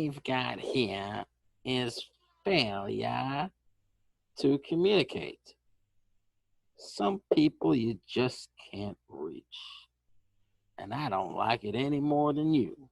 we've got here is failure to communicate. Some people you just can't reach, and I don't like it any more than you.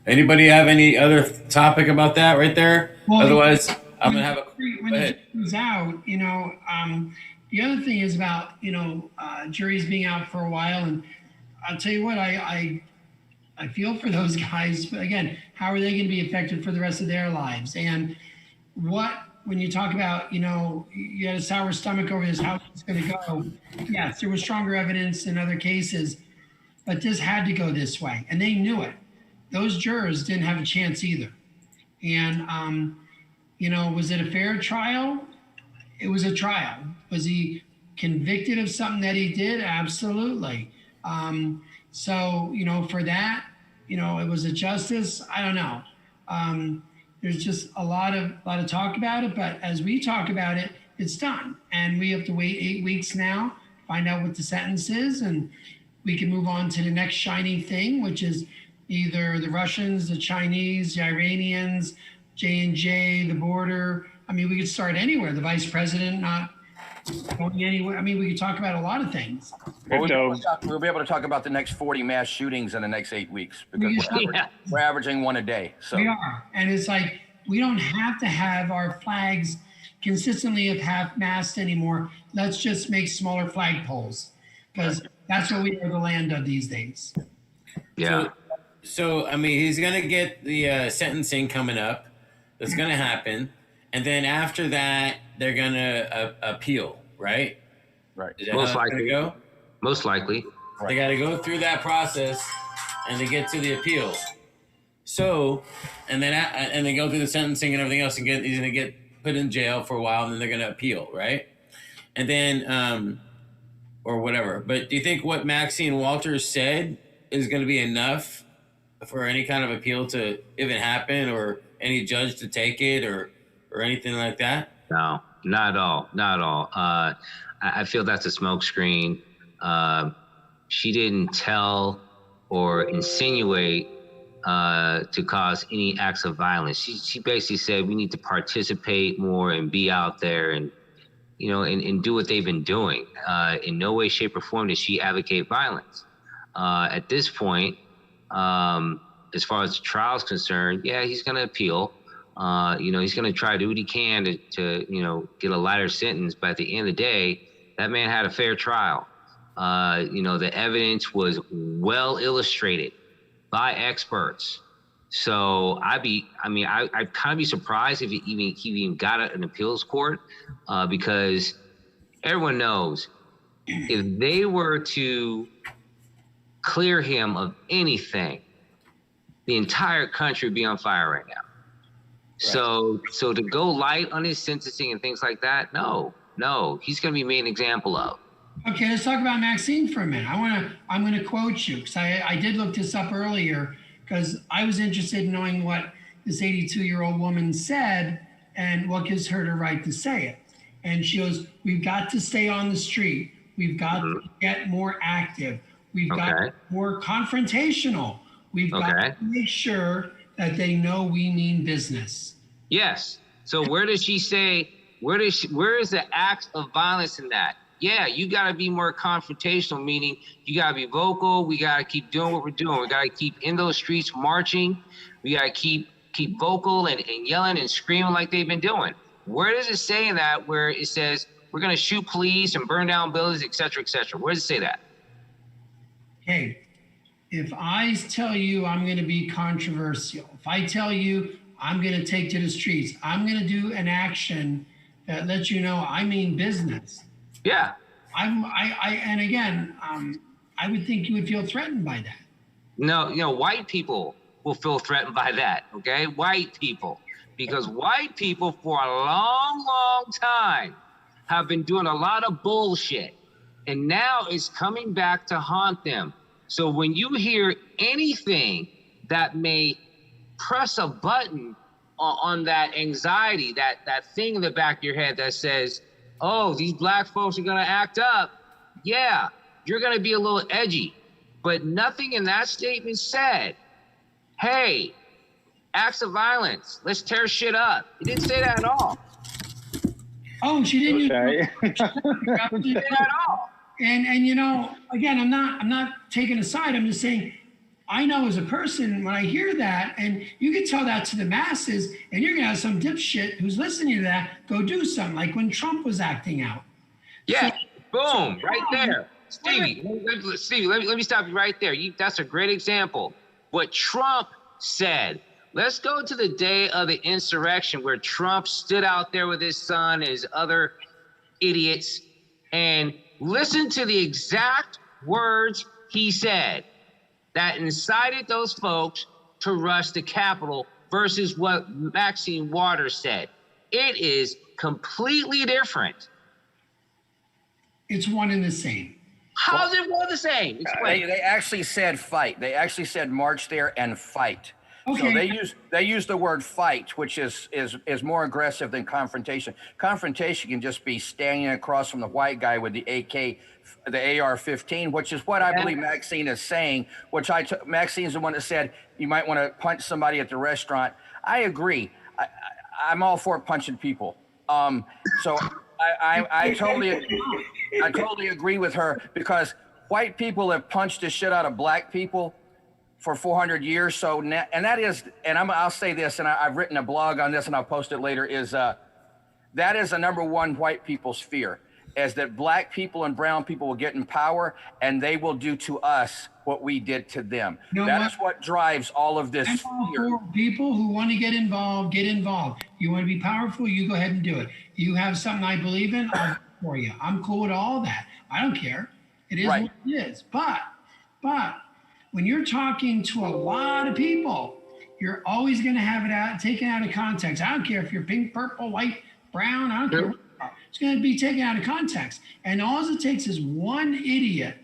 Anybody have any other topic about that right there? Well, Otherwise, I'm gonna have a. when Go the ahead. jury was out, the other thing is about juries being out for a while, and I'll tell you what, I feel for those guys. But again, how are they going to be affected for the rest of their lives? And what when you talk about you had a sour stomach over this, how it's going to go? Yes, there was stronger evidence in other cases, but this had to go this way, and they knew it. Those jurors didn't have a chance either. And was it a fair trial? It was a trial. Was he convicted of something that he did? Absolutely. So for that, it was a justice. I don't know. There's just a lot of talk about it, but as we talk about it, it's done, and we have to wait 8 weeks now, find out what the sentence is, and we can move on to the next shiny thing, which is either the Russians, the Chinese, the Iranians, J&J, the border. I mean, we could start anywhere. The vice president not going anywhere. I mean, we could talk about a lot of things. Well, we'll be able to talk about the next 40 mass shootings in the next 8 weeks because we're averaging one a day. So we are, and it's like we don't have to have our flags consistently of half-mast anymore. Let's just make smaller flagpoles because that's what we are the land of these days. Yeah. So I mean, he's gonna get the sentencing coming up. That's gonna happen, and then after that, they're gonna appeal, right? Right. Is that Most how it's likely. gonna go? Most likely. They got to go through that process, and they get to the appeal. So, and they go through the sentencing and everything else, and he's gonna get put in jail for a while, and then they're gonna appeal, right? And then, or whatever. But do you think what Maxine Walters said is going to be enough for any kind of appeal to even happen, or any judge to take it, or anything like that? No, not at all. Not at all. I feel that's a smokescreen. She didn't tell or insinuate to cause any acts of violence. She basically said we need to participate more and be out there and and do what they've been doing. In no way, shape, or form did she advocate violence. At this point, as far as the trial is concerned, yeah, he's going to appeal. He's going to try to do what he can to get a lighter sentence. But at the end of the day, that man had a fair trial. The evidence was well illustrated by experts. So I'd kind of be surprised if he even got an appeals court, because everyone knows if they were to clear him of anything, the entire country would be on fire right now. Right. So to go light on his sentencing and things like that, no, he's going to be made an example of. Okay, let's talk about Maxine for a minute. I'm gonna quote you because I did look this up earlier because I was interested in knowing what this 82-year-old woman said and what gives her the right to say it. And she goes, "We've got to stay on the street. We've got to get more active. We've got to be more confrontational. We've got to make sure that they know we mean business." Yes. So where does she say? Where is the act of violence in that? Yeah, you got to be more confrontational, meaning you got to be vocal. We got to keep doing what we're doing. We got to keep in those streets marching. We got to keep vocal and yelling and screaming like they've been doing. Where does it say in that where it says we're going to shoot police and burn down buildings, et cetera, et cetera? Where does it say that? Hey, if I tell you I'm going to be controversial, if I tell you I'm going to take to the streets, I'm going to do an action that lets you know I mean business. Yeah. And again, I would think you would feel threatened by that. No, white people will feel threatened by that, okay? White people. Because white people for a long, long time have been doing a lot of bullshit. And now it's coming back to haunt them. So when you hear anything that may press a button on that anxiety, that thing in the back of your head that says, oh, these black folks are gonna act up. Yeah, you're gonna be a little edgy. But nothing in that statement said, hey, acts of violence, let's tear shit up. It didn't say that at all. Oh, she didn't. Okay. She didn't say that at all. And again, I'm not taking a side. I'm just saying, I know as a person, when I hear that, and you can tell that to the masses, and you're going to have some dipshit who's listening to that go do something, like when Trump was acting out. Yeah, boom, right there. Stevie, let me stop you right there. That's a great example. What Trump said. Let's go to the day of the insurrection where Trump stood out there with his son and his other idiots and listen to the exact words he said that incited those folks to rush the Capitol versus what Maxine Waters said. It is completely different. It's one and the same. How's it one the same? Explain. They actually said fight. They actually said march there and fight. Okay. So they use the word fight, which is more aggressive than confrontation. Confrontation can just be standing across from the white guy with the AK, the AR-15, which is what I believe Maxine is saying. Maxine's the one that said you might want to punch somebody at the restaurant. I agree. I'm all for punching people. So I totally agree with her, because white people have punched the shit out of black people for 400 years. So, I'll say this, and I've written a blog on this and I'll post it later, is that is the number one white people's fear, is that black people and brown people will get in power and they will do to us what we did to them. That is what drives all of this fear. For people who want to get involved, get involved. You want to be powerful, you go ahead and do it. You have something I believe in, I'll do it for you. I'm cool with all that. I don't care. It is what it is. But when you're talking to a lot of people, you're always going to have it taken out of context. I don't care if you're pink, purple, white, brown. I don't care. It's going to be taken out of context. And all it takes is one idiot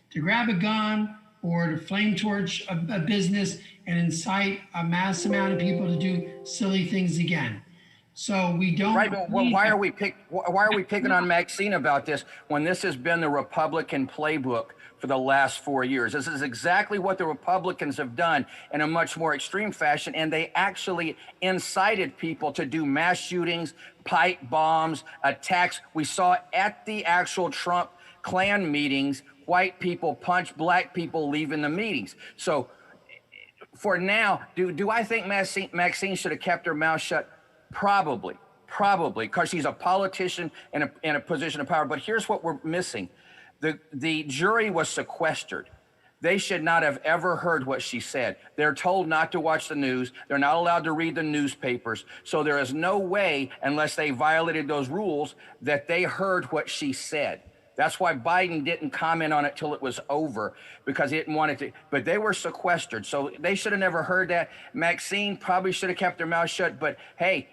to grab a gun or to flame torch a business and incite a mass amount of people to do silly things again. So we don't. Right, but why are we picking on Maxine about this when this has been the Republican playbook for the last 4 years? This is exactly what the Republicans have done in a much more extreme fashion, and they actually incited people to do mass shootings, pipe bombs, attacks. We saw at the actual Trump Klan meetings, white people punch black people leaving the meetings. So for now, do I think Maxine should have kept her mouth shut? Probably, because she's a politician in a position of power. But here's what we're missing. The jury was sequestered. They should not have ever heard what she said. They're told not to watch the news. They're not allowed to read the newspapers. So there is no way, unless they violated those rules, that they heard what she said. That's why Biden didn't comment on it till it was over, because he didn't want it to, but they were sequestered. So they should have never heard that. Maxine probably should have kept their mouth shut, but hey,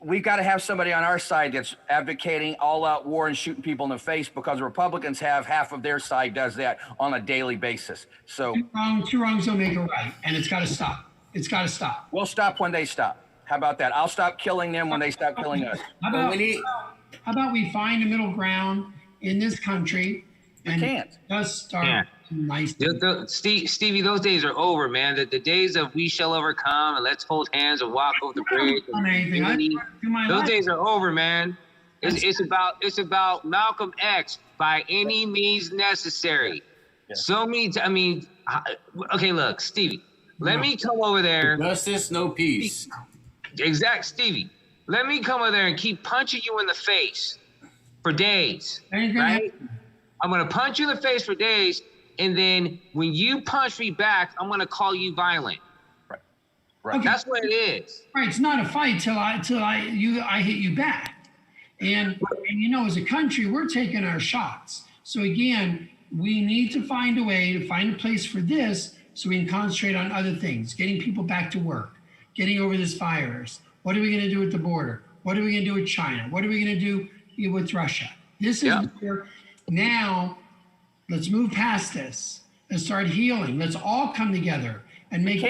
we've got to have somebody on our side that's advocating all-out war and shooting people in the face, because the Republicans have half of their side does that on a daily basis. So two wrongs don't make a right, and it's got to stop. It's got to stop. We'll stop when they stop. How about that? I'll stop killing them when they stop killing us. How about we find a middle ground in this country and just start nice. Stevie, those days are over, man. The days of we shall overcome and let's hold hands and walk over the bridge. Those days are over, man. It's about Malcolm X, by any means necessary. Yeah. So many. Okay, look, Stevie. Let me come over there. Justice, no peace. Stevie. Let me come over there and keep punching you in the face for days. Right? I'm gonna punch you in the face for days. And then when you punch me back, I'm gonna call you violent. Right. Okay. That's what it is. Right. It's not a fight till I hit you back. And as a country, we're taking our shots. So again, we need to find a way to find a place for this so we can concentrate on other things, getting people back to work, getting over this virus. What are we gonna do at the border? What are we gonna do with China? What are we gonna do with Russia? This is where now. Let's move past this and start healing. Let's all come together and make.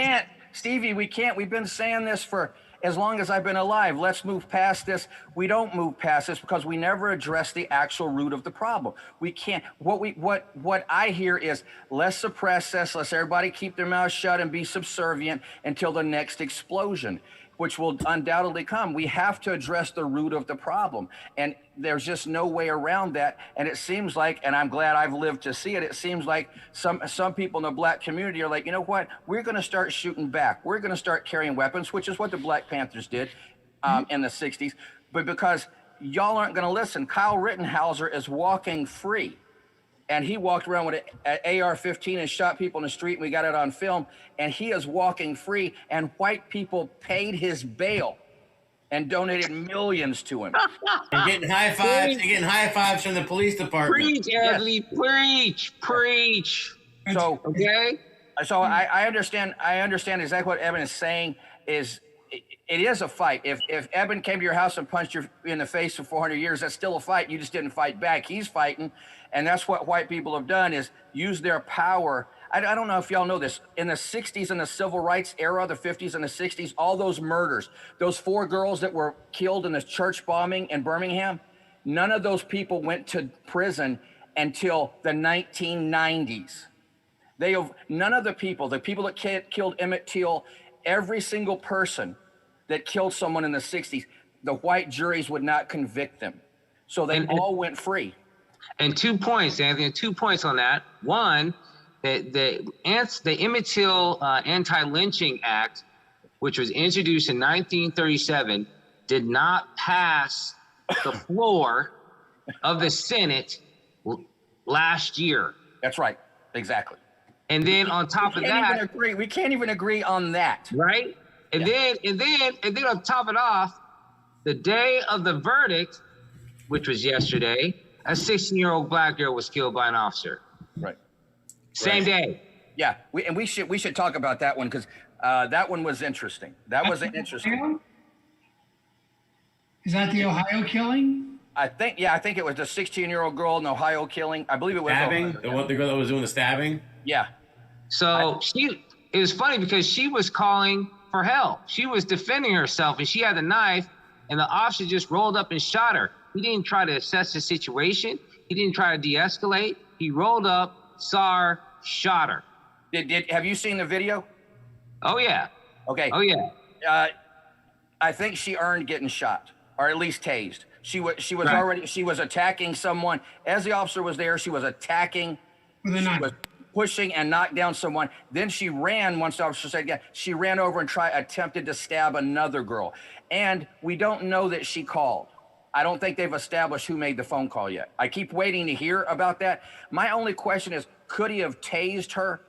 Stevie, we can't. We've been saying this for as long as I've been alive. Let's move past this. We don't move past this because we never address the actual root of the problem. We can't. What I hear is let's suppress this. Let's everybody keep their mouth shut and be subservient until the next explosion. which will undoubtedly come. We have to address the root of the problem. And there's just no way around that. And it seems like, and I'm glad I've lived to see it, it seems like some people in the black community are like, you know what, we're going to start shooting back. We're going to start carrying weapons, which is what the Black Panthers did in the 60s. But because y'all aren't going to listen, Kyle Rittenhauser is walking free. And he walked around with an AR-15 and shot people in the street, and we got it on film. And he is walking free, and white people paid his bail and donated millions to him. And getting high fives. And getting high fives from the police department. Preach, Anthony. Preach. So Okay. So I understand exactly what Eben is saying. It is a fight. If Eben came to your house and punched you in the face for 400 years, that's still a fight. You just didn't fight back. He's fighting, and that's what white people have done, is use their power. I don't know if y'all know this. In the 60s and the civil rights era, the 50s and the 60s, all those murders, those 4 girls that were killed in the church bombing in Birmingham, none of those people went to prison until the 1990s. None of the people that killed Emmett Till, every single person that killed someone in the 60s, the white juries would not convict them. So they all went free. And 2 points, Anthony, 2 points on that. One, the Emmett Till Anti-Lynching Act, which was introduced in 1937, did not pass the floor of the Senate last year. That's right. Exactly. And then on top of that, we can't even agree on that. right? And then on top of it off, the day of the verdict, which was yesterday, a 16-year-old black girl was killed by an officer. Right. Same day. Yeah. We should talk about that one, because that one was interesting. That was interesting. Is that the Ohio killing? I think it was the 16-year-old girl in the Ohio killing. I believe it was Stabbing? The girl that was doing the stabbing? Yeah. So it was funny because she was calling for help. She was defending herself, and she had the knife, and the officer just rolled up and shot her. He didn't try to assess the situation. He didn't try to de-escalate. He rolled up, saw her, shot her. Have you seen the video? Oh, yeah. Okay. Oh, yeah. I think she earned getting shot, or at least tased. She was Right. she was attacking someone. As the officer was there, she was attacking. With a She knife. was pushing and knocked down someone. Then she ran, once the officer said, yeah, she ran over and attempted to stab another girl. And we don't know that she called. I don't think they've established who made the phone call yet. I keep waiting to hear about that. My only question is, could he have tased her?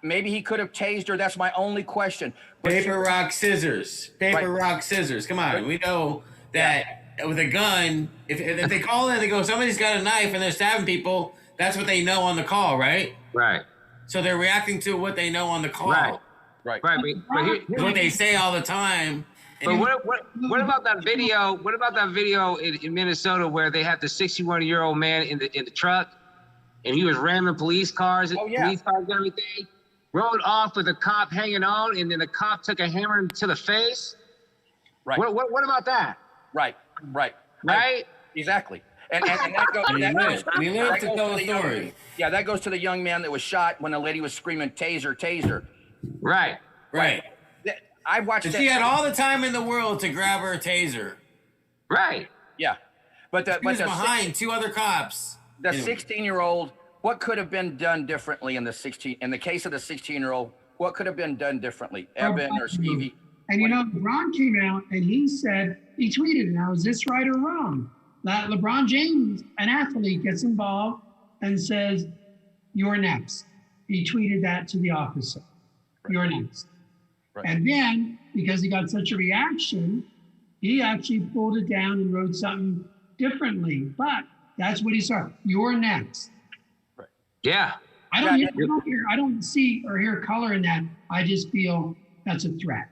Maybe he could have tased her. That's my only question. But Paper, rock, scissors. Paper, rock, scissors. Come on. We know that with a gun, if they call in, they go, somebody's got a knife and they're stabbing people, that's what they know on the call, right? Right. So they're reacting to what they know on the call. Right. Right. But It's what they say all the time. But what about that video? What about that video in Minnesota where they had the 61-year-old man in the truck, and he was ramming police cars and police cars and everything, rode off with a cop hanging on, and then the cop took a hammer to the face. Right. What about that? Right. Exactly. And that goes. And he lived to tell the young- story. Yeah, that goes to the young man that was shot when the lady was screaming, "Taser, taser." Right. Right. I watched. And that. she had all the time in the world to grab her taser. Right. Yeah, but She was behind 2 other cops. the 16-year-old. What could have been done differently in the case of the 16-year-old? What could have been done differently, Eben or Stevie? And LeBron came out and he tweeted, now, is this right or wrong? That LeBron James, an athlete, gets involved and says, you're next. He tweeted that to the officer. You're next. Right. And then, because he got such a reaction, he actually pulled it down and wrote something differently. But that's what he saw. You're next. Yeah. I don't see or hear color in that. I just feel that's a threat.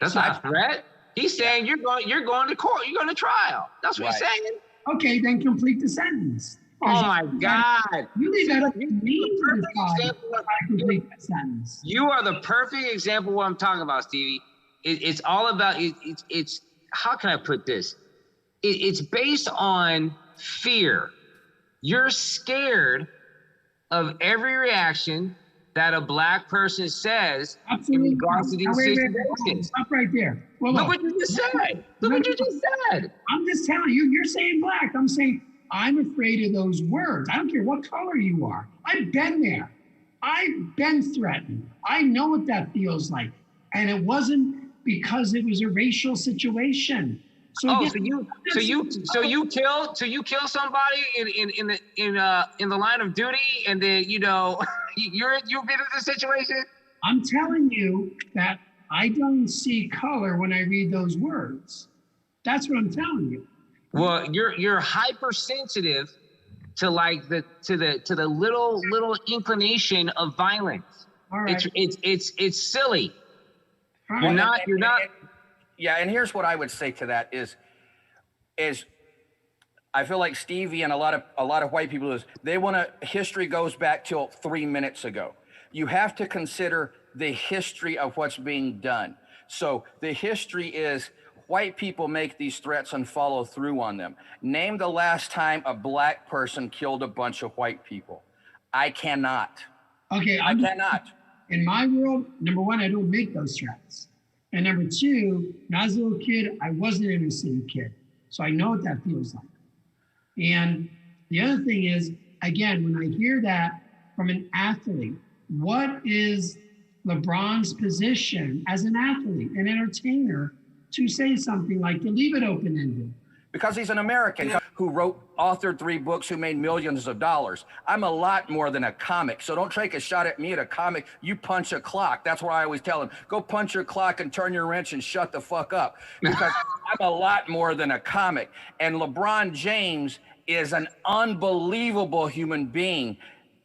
That's not a threat. He's saying you're going to court. You're going to trial. That's what he's saying. Okay, then complete the sentence. Oh my God. You leave that up to me to decide example of- how to complete the sentence. You are the perfect example of what I'm talking about, Stevie. It's all about, it's how can I put this? It's based on fear. You're scared of every reaction that a black person says Absolutely. in regards to these Wait. situations. Stop right there. Well, Look what you just said. Look what you just said. I'm just telling you, you're saying black. I'm saying I'm afraid of those words. I don't care what color you are. I've been there. I've been threatened. I know what that feels like. And it wasn't because it was a racial situation. So you kill somebody in the line of duty, and then you've been in this situation. I'm telling you that I don't see color when I read those words. That's what I'm telling you. Well, you're hypersensitive to like the little inclination of violence. All right. It's silly. All You're right. not. Yeah, and here's what I would say to that is I feel like Stevie and a lot of white people is history goes back till 3 minutes ago. You have to consider the history of what's being done. So the history is white people make these threats and follow through on them. Name the last time a black person killed a bunch of white people. I cannot. Okay. I cannot. In my world, number one, I don't make those threats. And number two, when I was a little kid, I was an inner city kid. So I know what that feels like. And the other thing is, again, when I hear that from an athlete, what is LeBron's position as an athlete, an entertainer, to say something like to leave it open-ended? Because he's an American who authored 3 books, who made millions of dollars. I'm a lot more than a comic. So don't take a shot at me at a comic. You punch a clock. That's what I always tell them. Go punch your clock and turn your wrench and shut the fuck up. Because I'm a lot more than a comic. And LeBron James is an unbelievable human being.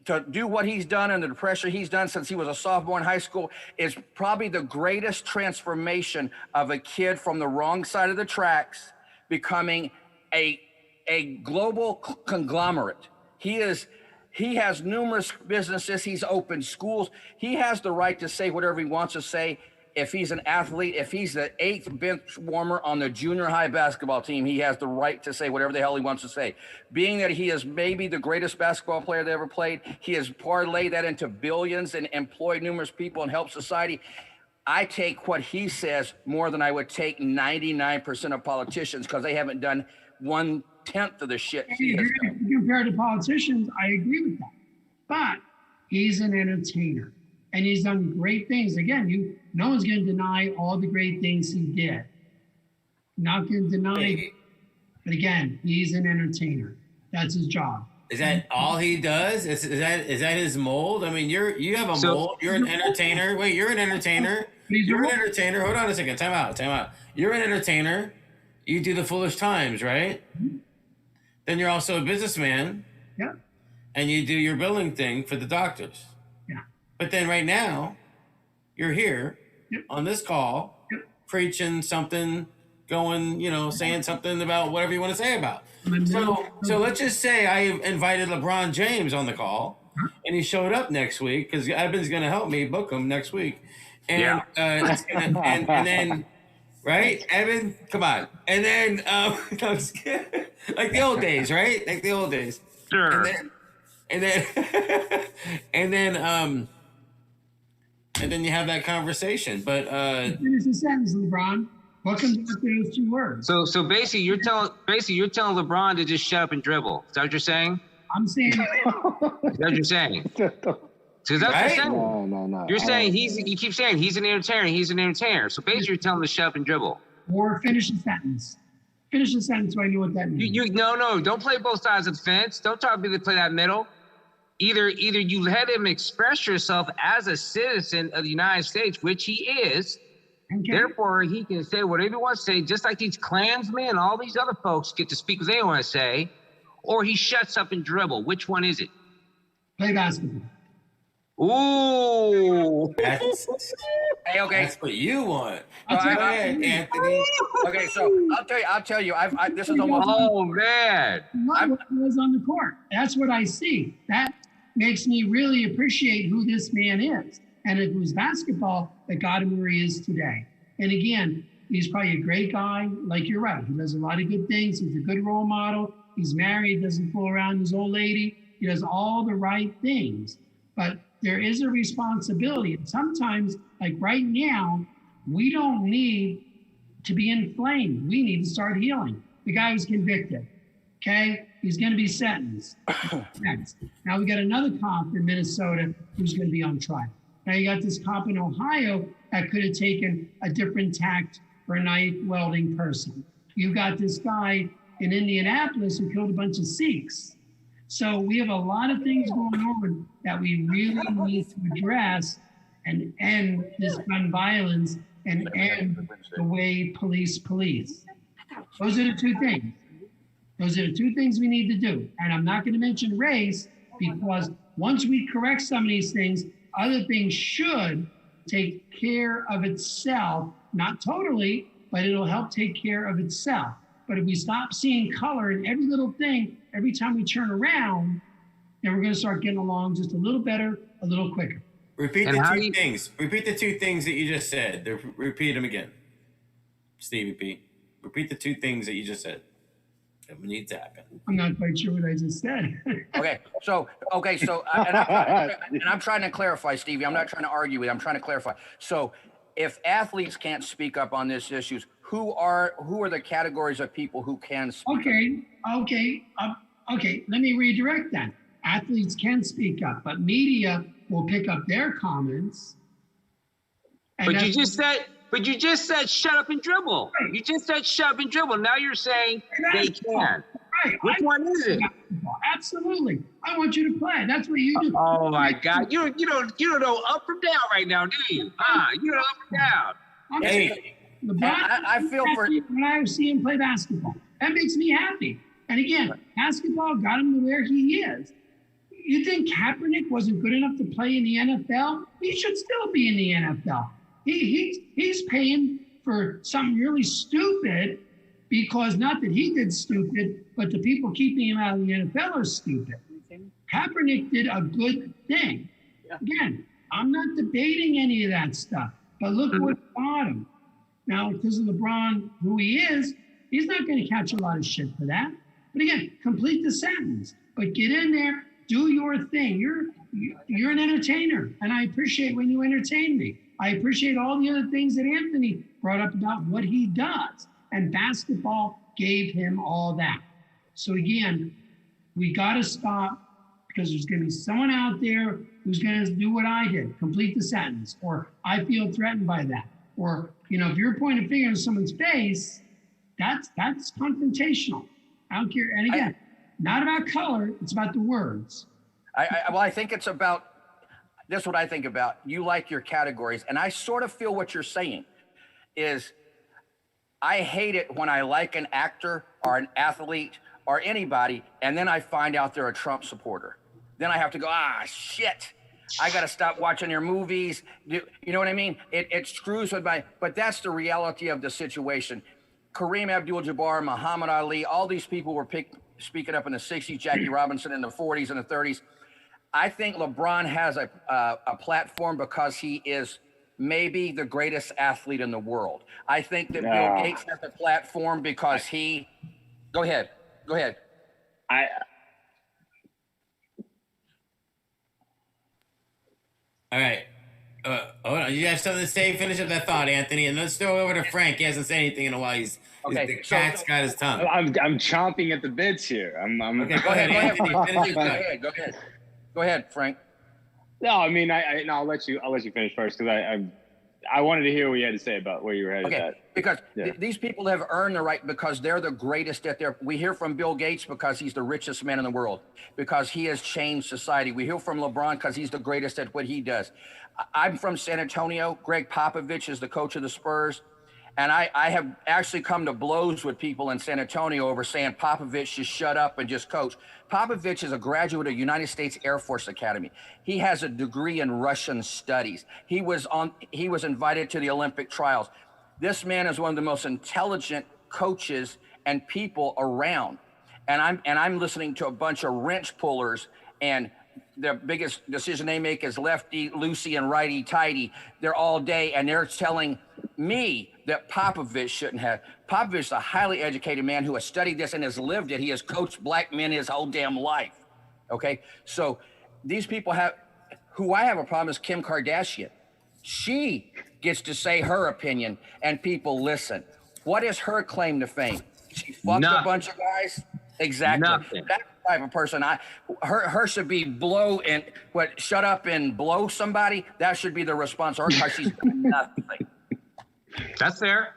To do what he's done and the pressure he's done since he was a sophomore in high school is probably the greatest transformation of a kid from the wrong side of the tracks becoming a global conglomerate. He has numerous businesses. He's opened schools. He has the right to say whatever he wants to say. If he's an athlete, if he's the 8th bench warmer on the junior high basketball team, he has the right to say whatever the hell he wants to say. Being that he is maybe the greatest basketball player that ever played, he has parlayed that into billions and employed numerous people and helped society. I take what he says more than I would take 99% of politicians, because they haven't done 1/10 of the shit he has done. Compared to politicians, I agree with that. But he's an entertainer, and he's done great things. Again, no one's going to deny all the great things he did. Not going to deny, but again, he's an entertainer. That's his job. Is that all he does? Is that his mold? I mean, you have a mold. You're an entertainer. Wait, you're an entertainer. You're an entertainer. Hold on a second. Time out. You're an entertainer. You do the Foolish Times, right? Mm-hmm. Then you're also a businessman. Yeah. And you do your billing thing for the doctors. Yeah. But then right now, you're here on this call, preaching something, going, saying something about whatever you want to say about. So let's just say I invited LeBron James on the call, and he showed up next week because Evan's going to help me book him next week. And, and then, right, Evan, come on. And then, like the old days, right? Like the old days. Sure. And then you have that conversation. But finish the sentence, LeBron. What comes after those 2 words? So basically, you're telling LeBron to just shut up and dribble. Is that what you're saying? I'm saying. Is that what you're saying? So that's what you're saying. No. You're saying you keep saying he's an entertainer. He's an entertainer. So basically, you're telling him to shut up and dribble. Or finish the sentence. Finish the sentence so I know what that means. No. Don't play both sides of the fence. Don't try to play that middle. Either you let him express yourself as a citizen of the United States, which he is. Okay. Therefore, he can say whatever he wants to say, just like these Klansmen and all these other folks get to speak what they want to say, or he shuts up and dribble. Which one is it? Play basketball. Ooh. That's what you want. Go ahead, Anthony. Okay, so I'll tell you. This is almost. Oh man. What was on the court? That's what I see. That makes me really appreciate who this man is. And it was basketball that got him where he is today. And again, he's probably a great guy. Like, you're right. He does a lot of good things. He's a good role model. He's married, doesn't fool around his old lady. He does all the right things. But there is a responsibility. And sometimes, like right now, we don't need to be inflamed. We need to start healing. The guy was convicted. Okay, he's going to be sentenced. Next. Now we got another cop in Minnesota who's going to be on trial. Now you got this cop in Ohio that could have taken a different tact for a knife welding person. You got this guy in Indianapolis who killed a bunch of Sikhs. So we have a lot of things going on that we really need to address and end this gun violence and end the way police. Those are the two things. Those are the two things we need to do. And I'm not going to mention race because once we correct some of these things, other things should take care of itself, not totally, but it'll help take care of itself. But if we stop seeing color in every little thing, every time we turn around, then we're going to start getting along just a little better, a little quicker. Repeat the two things. Repeat the two things that you just said. Repeat them again. Stevie P. Repeat the two things that you just said. It needs to happen. I'm not quite sure what I just said. Okay, so, and I'm trying to clarify, Stevie. I'm not trying to argue with you. I'm trying to clarify. So, if athletes can't speak up on these issues, who are the categories of people who can speak up? Okay. Let me redirect that. Athletes can speak up, but media will pick up their comments. But you just said shut up and dribble. Right. You just said shut up and dribble. Now you're saying they can. Right. Which one is it? Absolutely. I want you to play. That's what you do. Oh my God. You don't know up from down right now, do you? You don't know up from down. Hey. LeBron, I feel for when I see him play basketball. That makes me happy. And again, basketball got him to where he is. You think Kaepernick wasn't good enough to play in the NFL? He should still be in the NFL. He's paying for something really stupid because not that he did stupid, but the people keeping him out of the NFL are stupid. Kaepernick did a good thing. Again, I'm not debating any of that stuff, but look what got him. Now, because of LeBron, who he is, he's not going to catch a lot of shit for that. But again, complete the sentence. But get in there, do your thing. You're an entertainer, and I appreciate when you entertain me. I appreciate all the other things that Anthony brought up about what he does. And basketball gave him all that. So again, we got to stop because there's going to be someone out there who's going to do what I did, complete the sentence, or I feel threatened by that. Or, if you're pointing a finger in someone's face, that's confrontational. I don't care. And again, not about color, it's about the words. I think it's about, this is what I think about. You like your categories, and I sort of feel what you're saying is I hate it when I like an actor or an athlete or anybody, and then I find out they're a Trump supporter. Then I have to go, shit. I got to stop watching their movies. You know what I mean? It screws with but that's the reality of the situation. Kareem Abdul-Jabbar, Muhammad Ali, all these people were speaking up in the 60s, Jackie Robinson in the 40s and the 30s. I think LeBron has a platform because he is maybe the greatest athlete in the world. I think that Bill Gates has a platform because go ahead. All right. Hold on. You have something to say? Finish up that thought, Anthony, and let's throw it over to Frank. He hasn't said anything in a while. The cat's got his tongue. I'm chomping at the bits here. Okay, go ahead, Anthony. Finish your thought. Go ahead, Frank. No, I mean, I'll let you finish first because I wanted to hear what you had to say about where you were headed at. Because these people have earned the right because they're the greatest at their. We hear from Bill Gates because he's the richest man in the world, because he has changed society. We hear from LeBron because he's the greatest at what he does. I'm from San Antonio. Greg Popovich is the coach of the Spurs. And I have actually come to blows with people in San Antonio over saying Popovich should shut up and just coach. Popovich is a graduate of United States Air Force Academy. He has a degree in Russian studies. He was invited to the Olympic trials. This man is one of the most intelligent coaches and people around. And I'm listening to a bunch of wrench pullers, and the biggest decision they make is lefty loosey and righty tighty. They're all day, and they're telling me that Popovich shouldn't have. Popovich is a highly educated man who has studied this and has lived it. He has coached black men his whole damn life. Okay, so these people Who I have a problem is Kim Kardashian. She gets to say her opinion and people listen. What is her claim to fame? She fucked a bunch of guys? Exactly. Nothing. That's the type of person her should be shut up and blow somebody. That should be the response. Or she's done nothing. That's fair.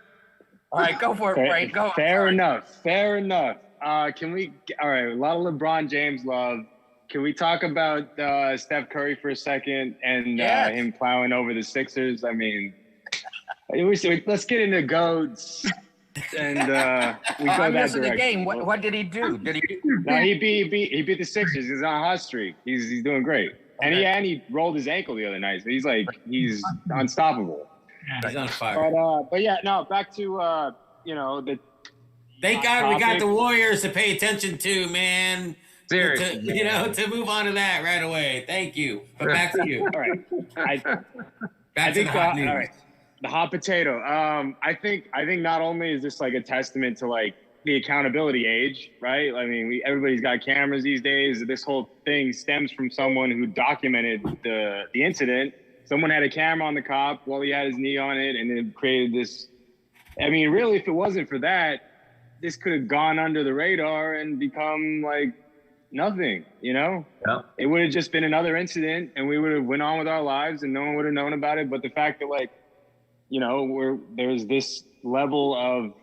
All right, go for it, Frank. Go. Fair enough. Fair enough. All right, a lot of LeBron James love. Can we talk about Steph Curry for a second and him plowing over the Sixers? I mean, let's get into GOATs and we go I'm that missing direction. the game. What did he do? No, he beat the Sixers. He's on a hot streak. He's doing great. Okay. And he rolled his ankle the other night. So he's unstoppable. He's on fire. But yeah, no. Back to Thank God we got the Warriors to pay attention to, man. Seriously. To move on to that right away. Thank you. But back to you. All right. I think the hot news. All right. The hot potato. I think not only is this like a testament to like the accountability age, right? I mean, everybody's got cameras these days. This whole thing stems from someone who documented the incident. Someone had a camera on the cop while he had his knee on it, and it created this. I mean, really, if it wasn't for that, this could have gone under the radar and become like nothing, Yeah. It would have just been another incident and we would have went on with our lives and no one would have known about it. But the fact that there's this level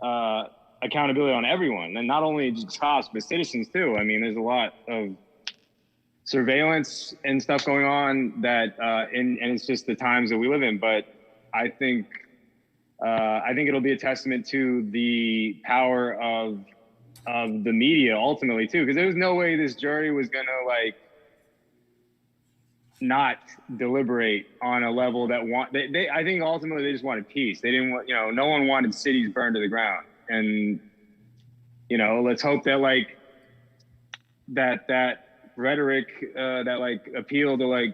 of accountability on everyone, and not only just cops, but citizens too. I mean, there's a lot of surveillance and stuff going on that, and it's just the times that we live in. But I think it'll be a testament to the power of the media ultimately too, because there was no way this jury was gonna not deliberate on a level that I think ultimately they just wanted peace. They didn't want, no one wanted cities burned to the ground. And, let's hope that that rhetoric, that appeal to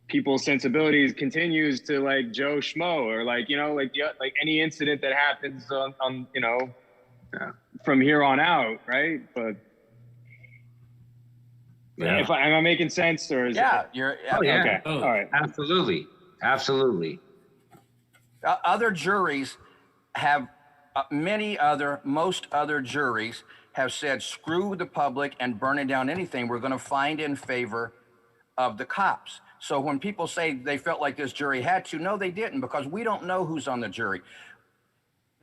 people's sensibilities continues to Joe Schmo or any incident that happens on from here on out, right? But am I making sense, or is you're okay? All right, absolutely. Other juries have most other juries have said, screw the public and burning down anything. We're going to find in favor of the cops. So when people say they felt like this jury had to, no, they didn't, because we don't know who's on the jury.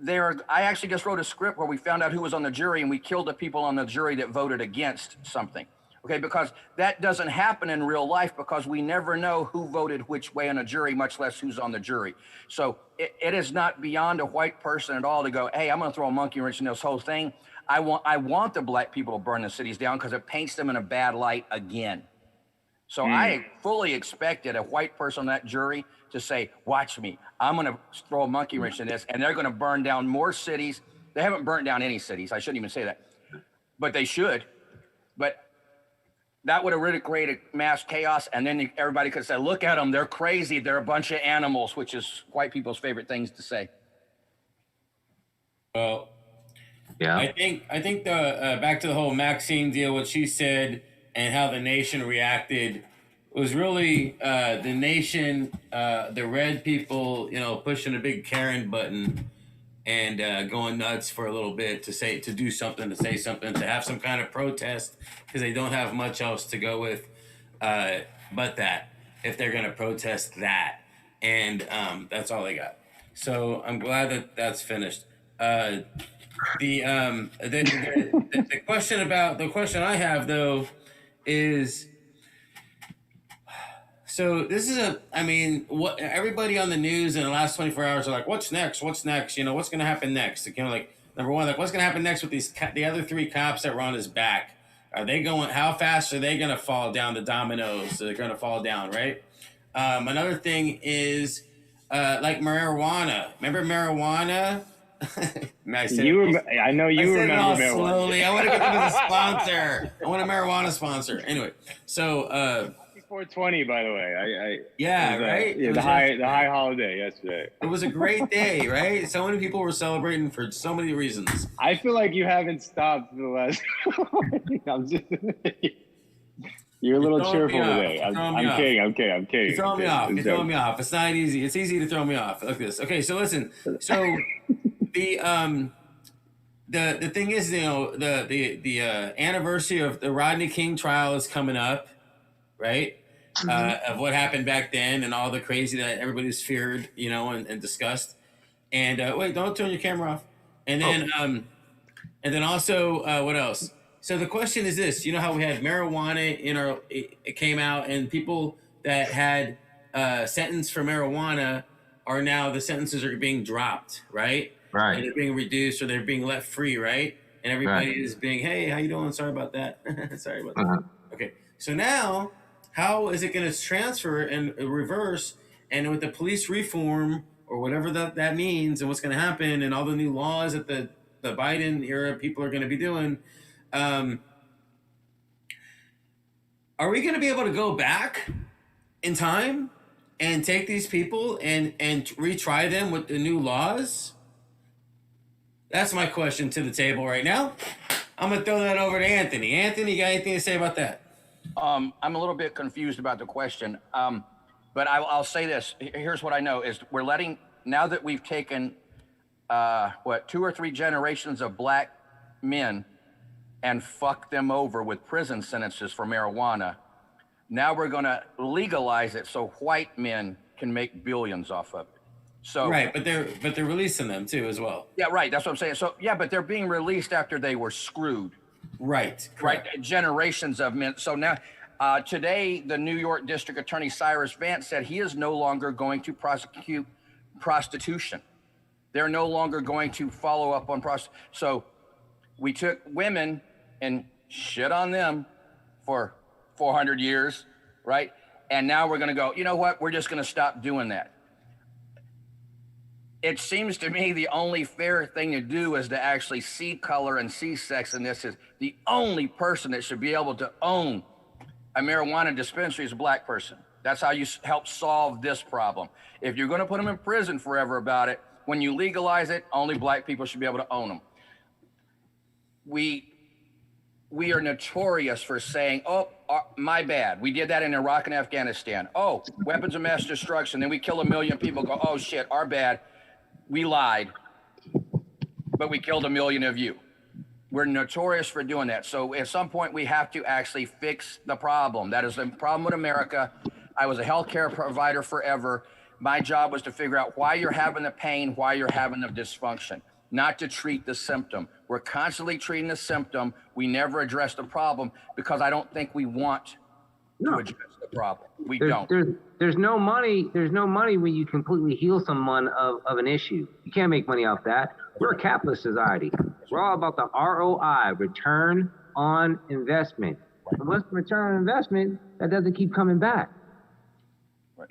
I actually just wrote a script where we found out who was on the jury and we killed the people on the jury that voted against something. Okay, because that doesn't happen in real life, because we never know who voted which way on a jury, much less who's on the jury. So it is not beyond a white person at all to go, hey, I'm going to throw a monkey wrench in this whole thing. I want the black people to burn the cities down because it paints them in a bad light again. So I fully expected a white person on that jury to say, watch me, I'm going to throw a monkey wrench in this, and they're going to burn down more cities. They haven't burnt down any cities. I shouldn't even say that, but they should. But that would have really created mass chaos, and then everybody could say, look at them, they're crazy, they're a bunch of animals, which is white people's favorite things to say. Well, yeah, I think the back to the whole Maxine deal, what she said and how the nation reacted was really the nation, the red people, pushing a big Karen button and going nuts for a little bit to do something, to say something, to have some kind of protest, because they don't have much else to go with but that, if they're going to protest that. And that's all they got. So I'm glad that that's finished. The question I have though is, so this is what everybody on the news in the last 24 hours are like, what's next? What's next? What's going to happen next? Number one, what's going to happen next with the other three cops that were on his back? How fast are they going to fall down the dominoes? They're going to fall down, right? Another thing is marijuana. Remember marijuana? I know you remember marijuana. Slowly. I want to give them a sponsor. I want a marijuana sponsor. Anyway, so 420, by the way. Right? The high holiday yesterday. It was a great day, right? So many people were celebrating for so many reasons. I feel like you haven't stopped for the last. You're a little throwing me cheerful off. today. You're I'm throwing me off. kidding. I'm You're kidding. throwing me off. You're throwing me off. It's not easy. It's easy to throw me off like this. Okay, so listen. So the thing is, you know, the anniversary of the Rodney King trial is coming up, right? Of what happened back then and all the crazy that everybody's feared, you know, and discussed. And wait, don't turn your camera off. And then also what else? So the question is this: you know how we had marijuana in our? It came out, and people that had sentenced for marijuana are now the sentences are being dropped, right? Right. And they're being reduced or they're being let free, right? And everybody is being, hey, how you doing? Sorry about that. Sorry about that. Okay. So now, how is it going to transfer and reverse? And with the police reform or whatever that means, and what's going to happen, and all the new laws that the Biden era people are going to be doing, are we going to be able to go back in time and take these people and retry them with the new laws? That's my question to the table right now. I'm going to throw that over to Anthony. Anthony, you got anything to say about that? I'm a little bit confused about the question, but I'll say this. Here's what I know is we're letting, now that we've taken, 2 or 3 generations of black men and fucked them over with prison sentences for marijuana, now we're going to legalize it so white men can make billions off of it. So right, but they're releasing them too as well. Yeah, right. That's what I'm saying. So yeah, but they're being released after they were screwed. Right. Correct. Right. Generations of men. So now, today, the New York District Attorney Cyrus Vance said he is no longer going to prosecute prostitution. They're no longer going to follow up on prostitution. So we took women and shit on them for 400 years, right? And now we're going to go, you know what? We're just going to stop doing that. It seems to me the only fair thing to do is to actually see color and see sex in this. Is the only person that should be able to own a marijuana dispensary is a black person. That's how you help solve this problem. If you're going to put them in prison forever about it, when you legalize it, only black people should be able to own them. We are notorious for saying, oh, my bad. We did that in Iraq and Afghanistan. Oh, weapons of mass destruction. Then we kill 1 million people, go, oh shit, our bad. We lied, but we killed 1 million of you. We're notorious for doing that. So at some point we have to actually fix the problem. That is the problem with America. I was a healthcare provider forever. My job was to figure out why you're having the pain, why you're having the dysfunction, not to treat the symptom. We're constantly treating the symptom. We never address the problem because I don't think we want to address the problem. There's no money. There's no money when you completely heal someone of an issue. You can't make money off that. We're a capitalist society. We're all about the ROI, return on investment. And what's the return on investment? That doesn't keep coming back.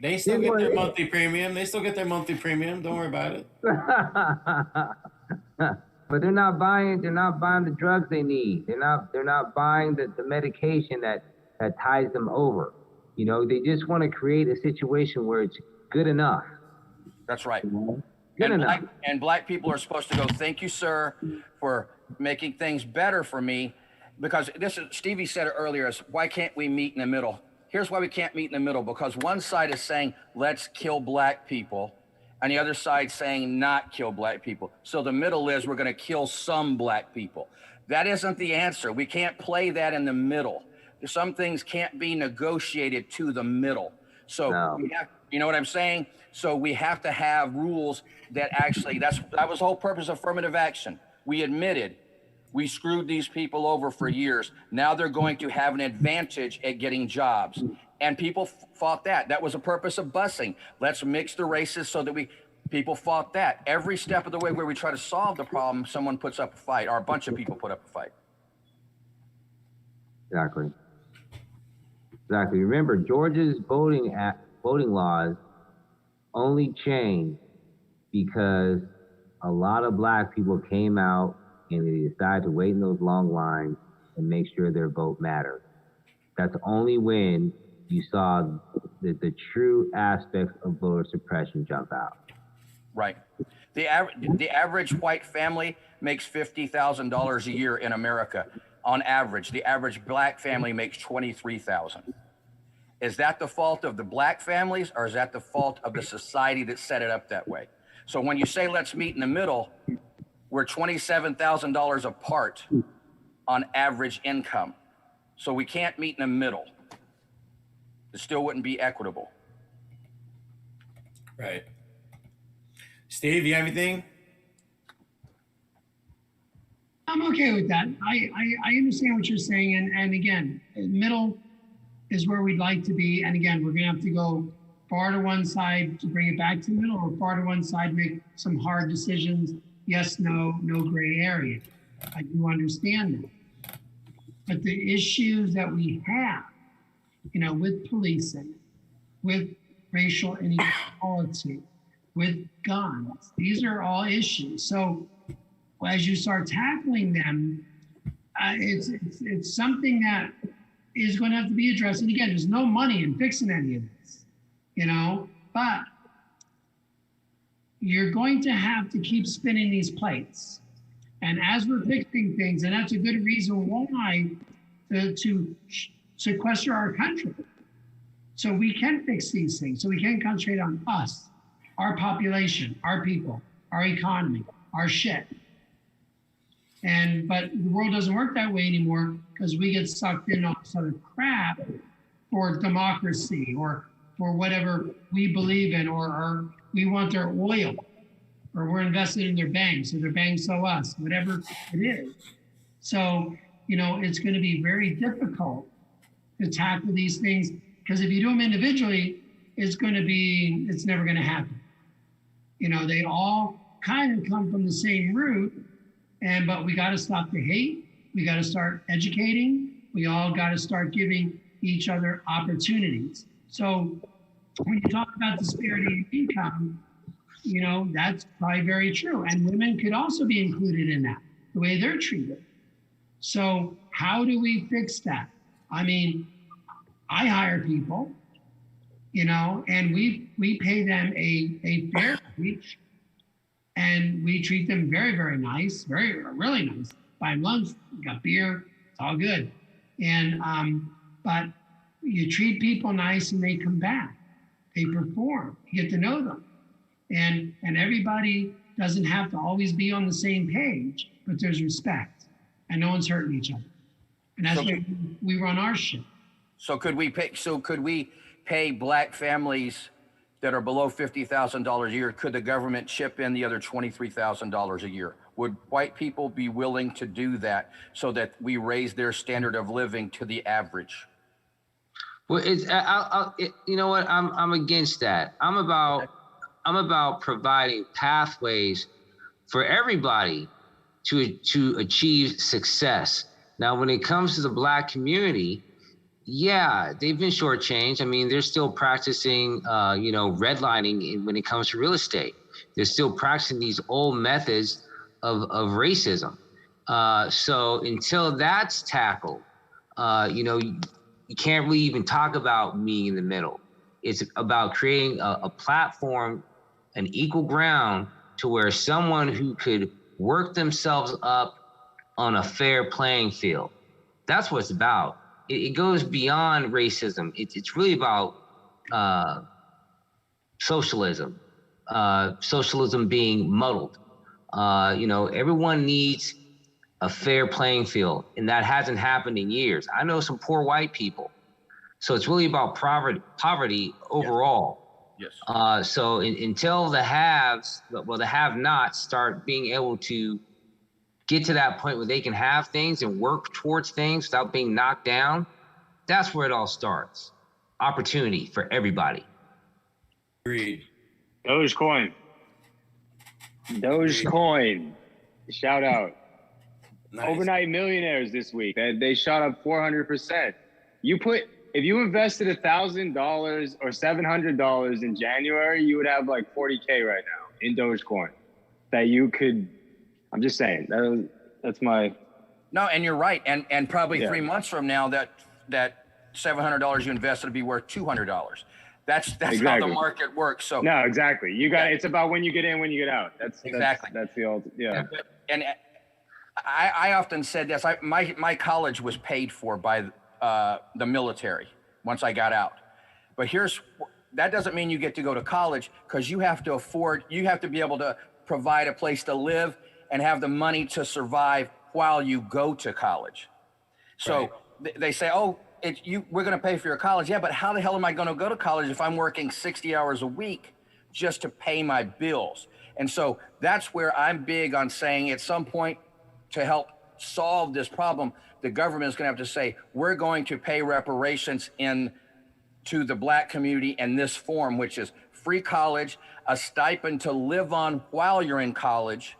They still get their monthly premium. Don't worry about it. But they're not buying the drugs they need. They're not buying the medication that ties them over. You know, they just want to create a situation where it's good enough. That's right. Good enough. And black people are supposed to go, thank you, sir, for making things better for me. Because Stevie said it earlier, is why can't we meet in the middle? Here's why we can't meet in the middle, because one side is saying, let's kill black people, and the other side saying not kill black people. So the middle is we're going to kill some black people. That isn't the answer. We can't play that in the middle. Some things can't be negotiated to the middle. So we have, you know what I'm saying? So we have to have rules that actually, that was the whole purpose of affirmative action. We admitted we screwed these people over for years. Now they're going to have an advantage at getting jobs. And people fought that. That was the purpose of busing. Let's mix the races so that people fought that. Every step of the way where we try to solve the problem, someone puts up a fight, or a bunch of people put up a fight. Exactly. Remember, Georgia's voting laws only changed because a lot of black people came out and they decided to wait in those long lines and make sure their vote mattered. That's only when you saw the true aspects of voter suppression jump out. Right. The average white family makes $50,000 a year in America. on average. The average black family makes 23,000. Is that the fault of the black families, or is that the fault of the society that set it up that way? So when you say let's meet in the middle, we're $27,000 apart on average income. So we can't meet in the middle. It still wouldn't be equitable. Right. Steve, you have anything? I'm okay with that. I understand what you're saying. And again, middle is where we'd like to be. And again, we're gonna have to go far to one side to bring it back to the middle, or far to one side, make some hard decisions. Yes, no, no gray area. I do understand that. But the issues that we have, you know, with policing, with racial inequality, with guns, these are all issues. So as you start tackling them, it's something that is going to have to be addressed. And again, there's no money in fixing any of this, you know, but you're going to have to keep spinning these plates. And as we're fixing things, and that's a good reason why to sequester our country, so we can fix these things, so we can concentrate on us, our population, our people, our economy, our shit. But the world doesn't work that way anymore, because we get sucked in all sort of crap for democracy or for whatever we believe in, or we want their oil, or we're invested in their banks, or their banks owe us, whatever it is. So, you know, it's going to be very difficult to tackle these things, because if you do them individually, it's never going to happen. You know, they all kind of come from the same root, but we got to stop the hate. We got to start educating. We all got to start giving each other opportunities. So when you talk about disparity in income, you know, that's probably very true. And women could also be included in that, the way they're treated. So how do we fix that? I mean, I hire people, you know, and we pay them a fair wage, and we treat them very, very nice, really nice. Buy them lunch, got beer, it's all good. But you treat people nice and they come back, they perform, you get to know them. And everybody doesn't have to always be on the same page, but there's respect, and no one's hurting each other. And that's why we run our shit. So could we pay black families that are below $50,000 a year? Could the government chip in the other $23,000 a year? Would white people be willing to do that so that we raise their standard of living to the average? Well, you know what? I'm against that. I'm about providing pathways for everybody to achieve success. Now, when it comes to the black community, yeah, they've been shortchanged. I mean, they're still practicing, redlining when it comes to real estate. They're still practicing these old methods of racism. So until that's tackled, you can't really even talk about meeting in the middle. It's about creating a platform, an equal ground, to where someone who could work themselves up on a fair playing field. That's what it's about. It goes beyond racism. It's really about socialism. Socialism being muddled. Everyone needs a fair playing field, and that hasn't happened in years. I know some poor white people, so it's really about poverty overall. Yes. So until the have-nots start being able to get to that point where they can have things and work towards things without being knocked down, that's where it all starts. Opportunity for everybody. Agreed. Dogecoin. Shout out. Nice. Overnight millionaires this week. They shot up 400%. If you invested $1,000 or $700 in January, you would have like 40K right now in Dogecoin that you could. I'm just saying that's my. No, and you're right. And probably 3 months from now, that $700 you invested would be worth $200. That's exactly how the market works. So no, exactly. It's about when you get in, when you get out. That's exactly. That's the old, yeah. And I often said this. My college was paid for by the military once I got out. But that doesn't mean you get to go to college, because you have to be able to provide a place to live and have the money to survive while you go to college. So they say, oh, we're going to pay for your college. Yeah, but how the hell am I going to go to college if I'm working 60 hours a week just to pay my bills? And so that's where I'm big on saying, at some point, to help solve this problem, the government is going to have to say, we're going to pay reparations to the Black community in this form, which is free college, a stipend to live on while you're in college,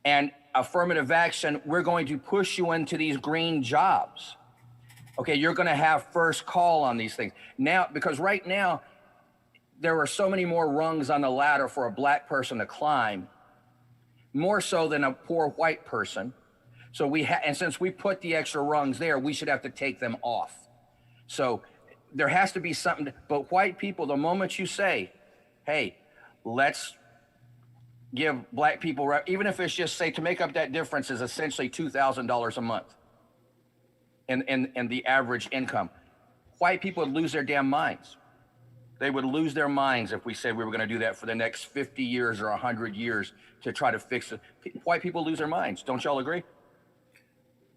and affirmative action. We're going to push you into these green jobs. Okay, you're going to have first call on these things. Now, because right now, there are so many more rungs on the ladder for a Black person to climb, more so than a poor white person. So and since we put the extra rungs there, we should have to take them off. So there has to be something, but white people, the moment you say, hey, let's give Black people, even if it's just, say, to make up that difference is essentially $2,000 a month in the average income, white people would lose their damn minds. They would lose their minds if we said we were going to do that for the next 50 years or 100 years to try to fix it. White people lose their minds. Don't y'all agree?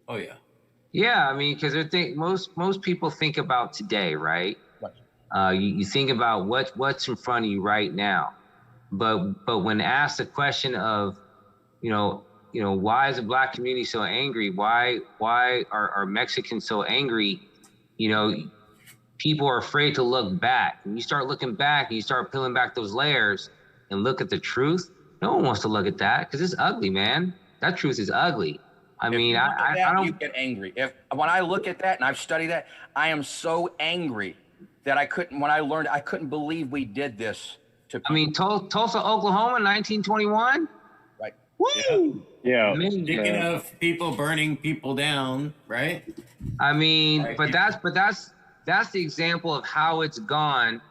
Oh, yeah. Yeah, I mean, because I think most people think about today, right? You think about what's in front of you right now, but when asked the question of, why is the Black community so angry? Why are Mexicans so angry? People are afraid to look back. When you start looking back and you start peeling back those layers and look at the truth, no one wants to look at that because it's ugly, man. That truth is ugly. I mean, I don't. You get angry. When I look at that and I've studied that, I am so angry that I couldn't believe we did this to people. I mean, Tulsa, Oklahoma, 1921. Right. Woo! Yeah. Speaking of people burning people down, right? I mean, Right. but that's the example of how it's gone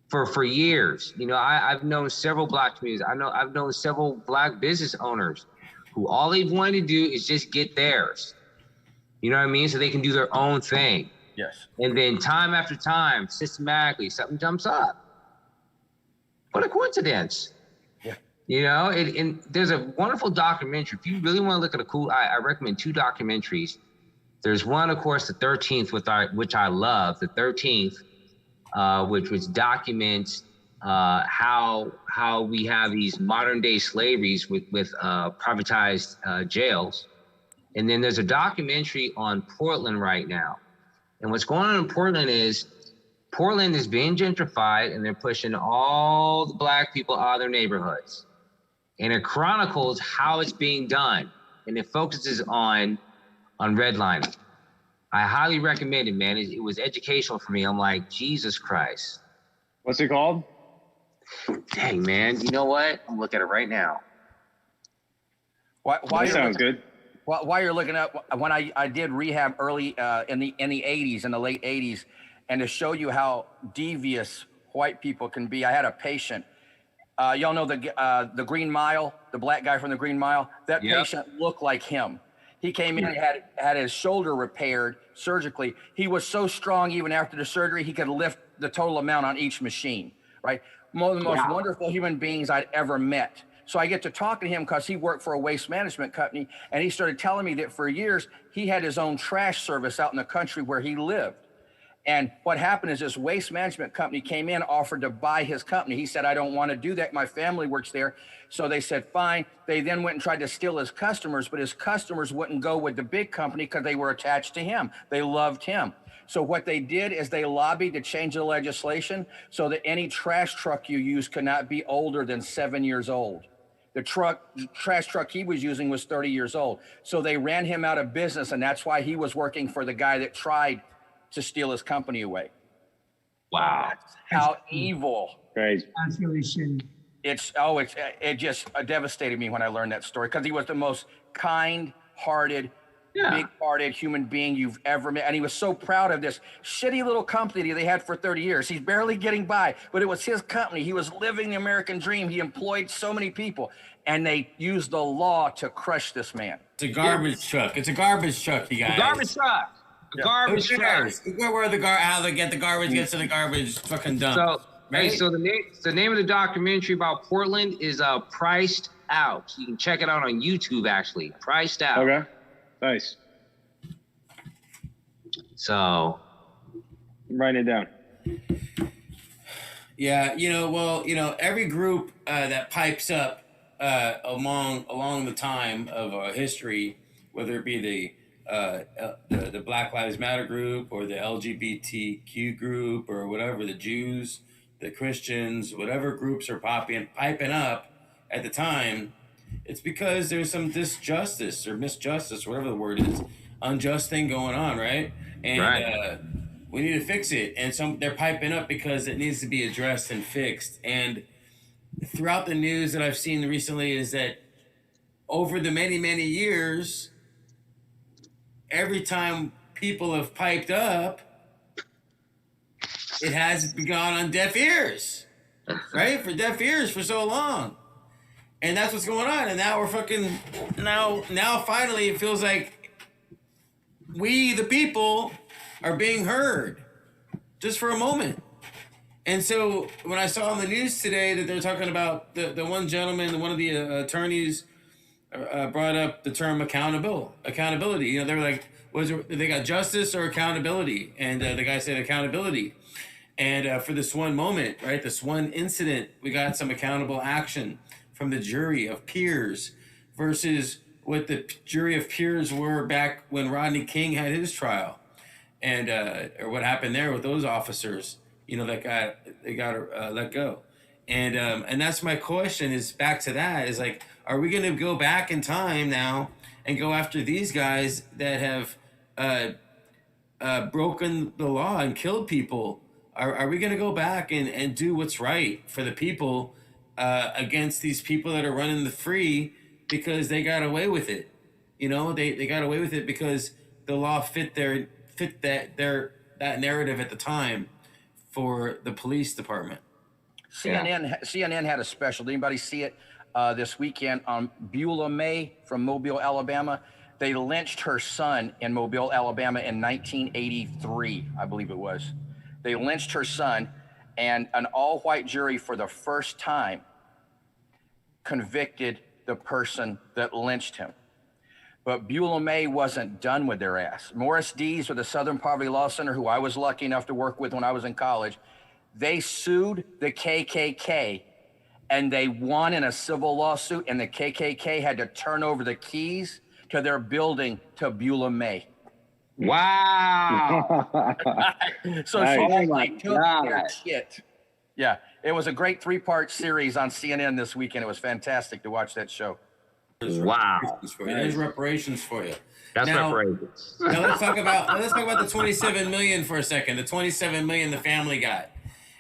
for years. I've known several Black communities. I've known several Black business owners who all they've wanted to do is just get theirs. You know what I mean? So they can do their own thing. Yes. And then time after time, systematically, something jumps up. What a coincidence. Yeah. And there's a wonderful documentary. If you really want to look at I recommend two documentaries. There's one, of course, the 13th, which I love, the 13th, which documents how we have these modern day slaveries with privatized jails. And then there's a documentary on Portland right now. And what's going on in Portland is being gentrified and they're pushing all the Black people out of their neighborhoods. And it chronicles how it's being done. And it focuses on redlining. I highly recommend it, man. It was educational for me. I'm like, Jesus Christ. What's it called? Dang, man. You know what? I'm looking at it right now. That sounds good. While you're looking up, when I did rehab early in the 80s, in the late 80s, and to show you how devious white people can be, I had a patient. Y'all know the Green Mile, the Black guy from the Green Mile? That patient looked like him. He came in and had his shoulder repaired surgically. He was so strong even after the surgery, he could lift the total amount on each machine, right? One of the most wonderful human beings I'd ever met. So I get to talk to him because he worked for a waste management company, and he started telling me that for years, he had his own trash service out in the country where he lived. And what happened is this waste management company came in, offered to buy his company. He said, I don't want to do that. My family works there. So they said, fine. They then went and tried to steal his customers, but his customers wouldn't go with the big company because they were attached to him. They loved him. So what they did is they lobbied to change the legislation so that any trash truck you use could not be older than 7 years old. The trash truck he was using was 30 years old. So they ran him out of business, and that's why he was working for the guy that tried to steal his company away. Wow. That's how evil. Crazy. That's really shitty. It just devastated me when I learned that story, because he was the most kind-hearted, big-hearted human being you've ever met. And he was so proud of this shitty little company they had for 30 years. He's barely getting by, but it was his company. He was living the American dream. He employed so many people, and they used the law to crush this man. It's a garbage truck. It's a garbage truck, you guys. Garbage truck. Garbage truck. Where the how they get the garbage gets to the garbage fucking dump. So, right? hey, so the name of the documentary about Portland is Priced Out. You can check it out on YouTube, actually. Priced Out. Okay. Nice. So, I'm writing it down. Yeah, every group that pipes up along the time of history, whether it be the Black Lives Matter group or the LGBTQ group or whatever, the Jews, the Christians, whatever groups are piping up at the time, it's because there's some disjustice or misjustice, whatever the word is, unjust thing going on, right? And we need to fix it. And they're piping up because it needs to be addressed and fixed. And throughout the news that I've seen recently is that over the many, many years, every time people have piped up, it has gone on deaf ears, right? For deaf ears for so long. And that's what's going on. And now we're now finally it feels like we, the people, are being heard just for a moment. And so when I saw on the news today that they're talking about the one gentleman, one of the attorneys brought up the term accountability. They were like, they got justice or accountability? And the guy said accountability. And for this one moment, right, this one incident, we got some accountable action from the jury of peers versus what the jury of peers were back when Rodney King had his trial, and or what happened there with those officers, that got let go. And that's my question is back to that is like, are we going to go back in time now and go after these guys that have broken the law and killed people? Are we going to go back and do what's right for the people against these people that are running the free because they got away with it? They got away with it because the law fit that narrative at the time for the police department. CNN had a special. Did anybody see it this weekend on Beulah May from Mobile, Alabama? They lynched her son in Mobile, Alabama in 1983, I believe it was. They lynched her son, and an all-white jury for the first time convicted the person that lynched him. But Beulah May wasn't done with their ass. Morris Dees with the Southern Poverty Law Center, who I was lucky enough to work with when I was in college, they sued the KKK, and they won in a civil lawsuit, and the KKK had to turn over the keys to their building to Beulah May. wow. So Nice. she Oh actually my took their shit. Yeah, it was a great 3-part series on CNN this weekend. It was fantastic to watch that show. Wow. There's reparations for you. That's Now- reparations. Now let's talk about the 27 million for a second. The 27 million the family got,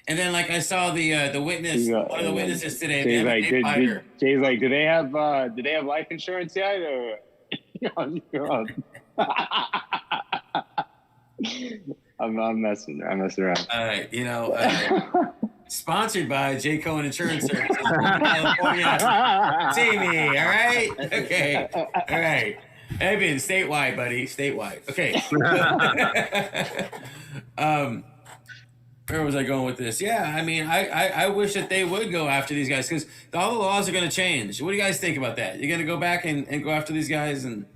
and then like I saw the witness, one of the witnesses today. Jay's the like, MMA fighter. Jay's like, do they have life insurance yet? Or... I'm messing around. All right, sponsored by J. Cohen Insurance Services, California. See me, all right? Okay, all right. Evan, statewide, buddy, statewide. Okay. Where was I going with this? Yeah, I mean, I wish that they would go after these guys because all the laws are going to change. What do you guys think about that? You're going to go back and go after these guys and.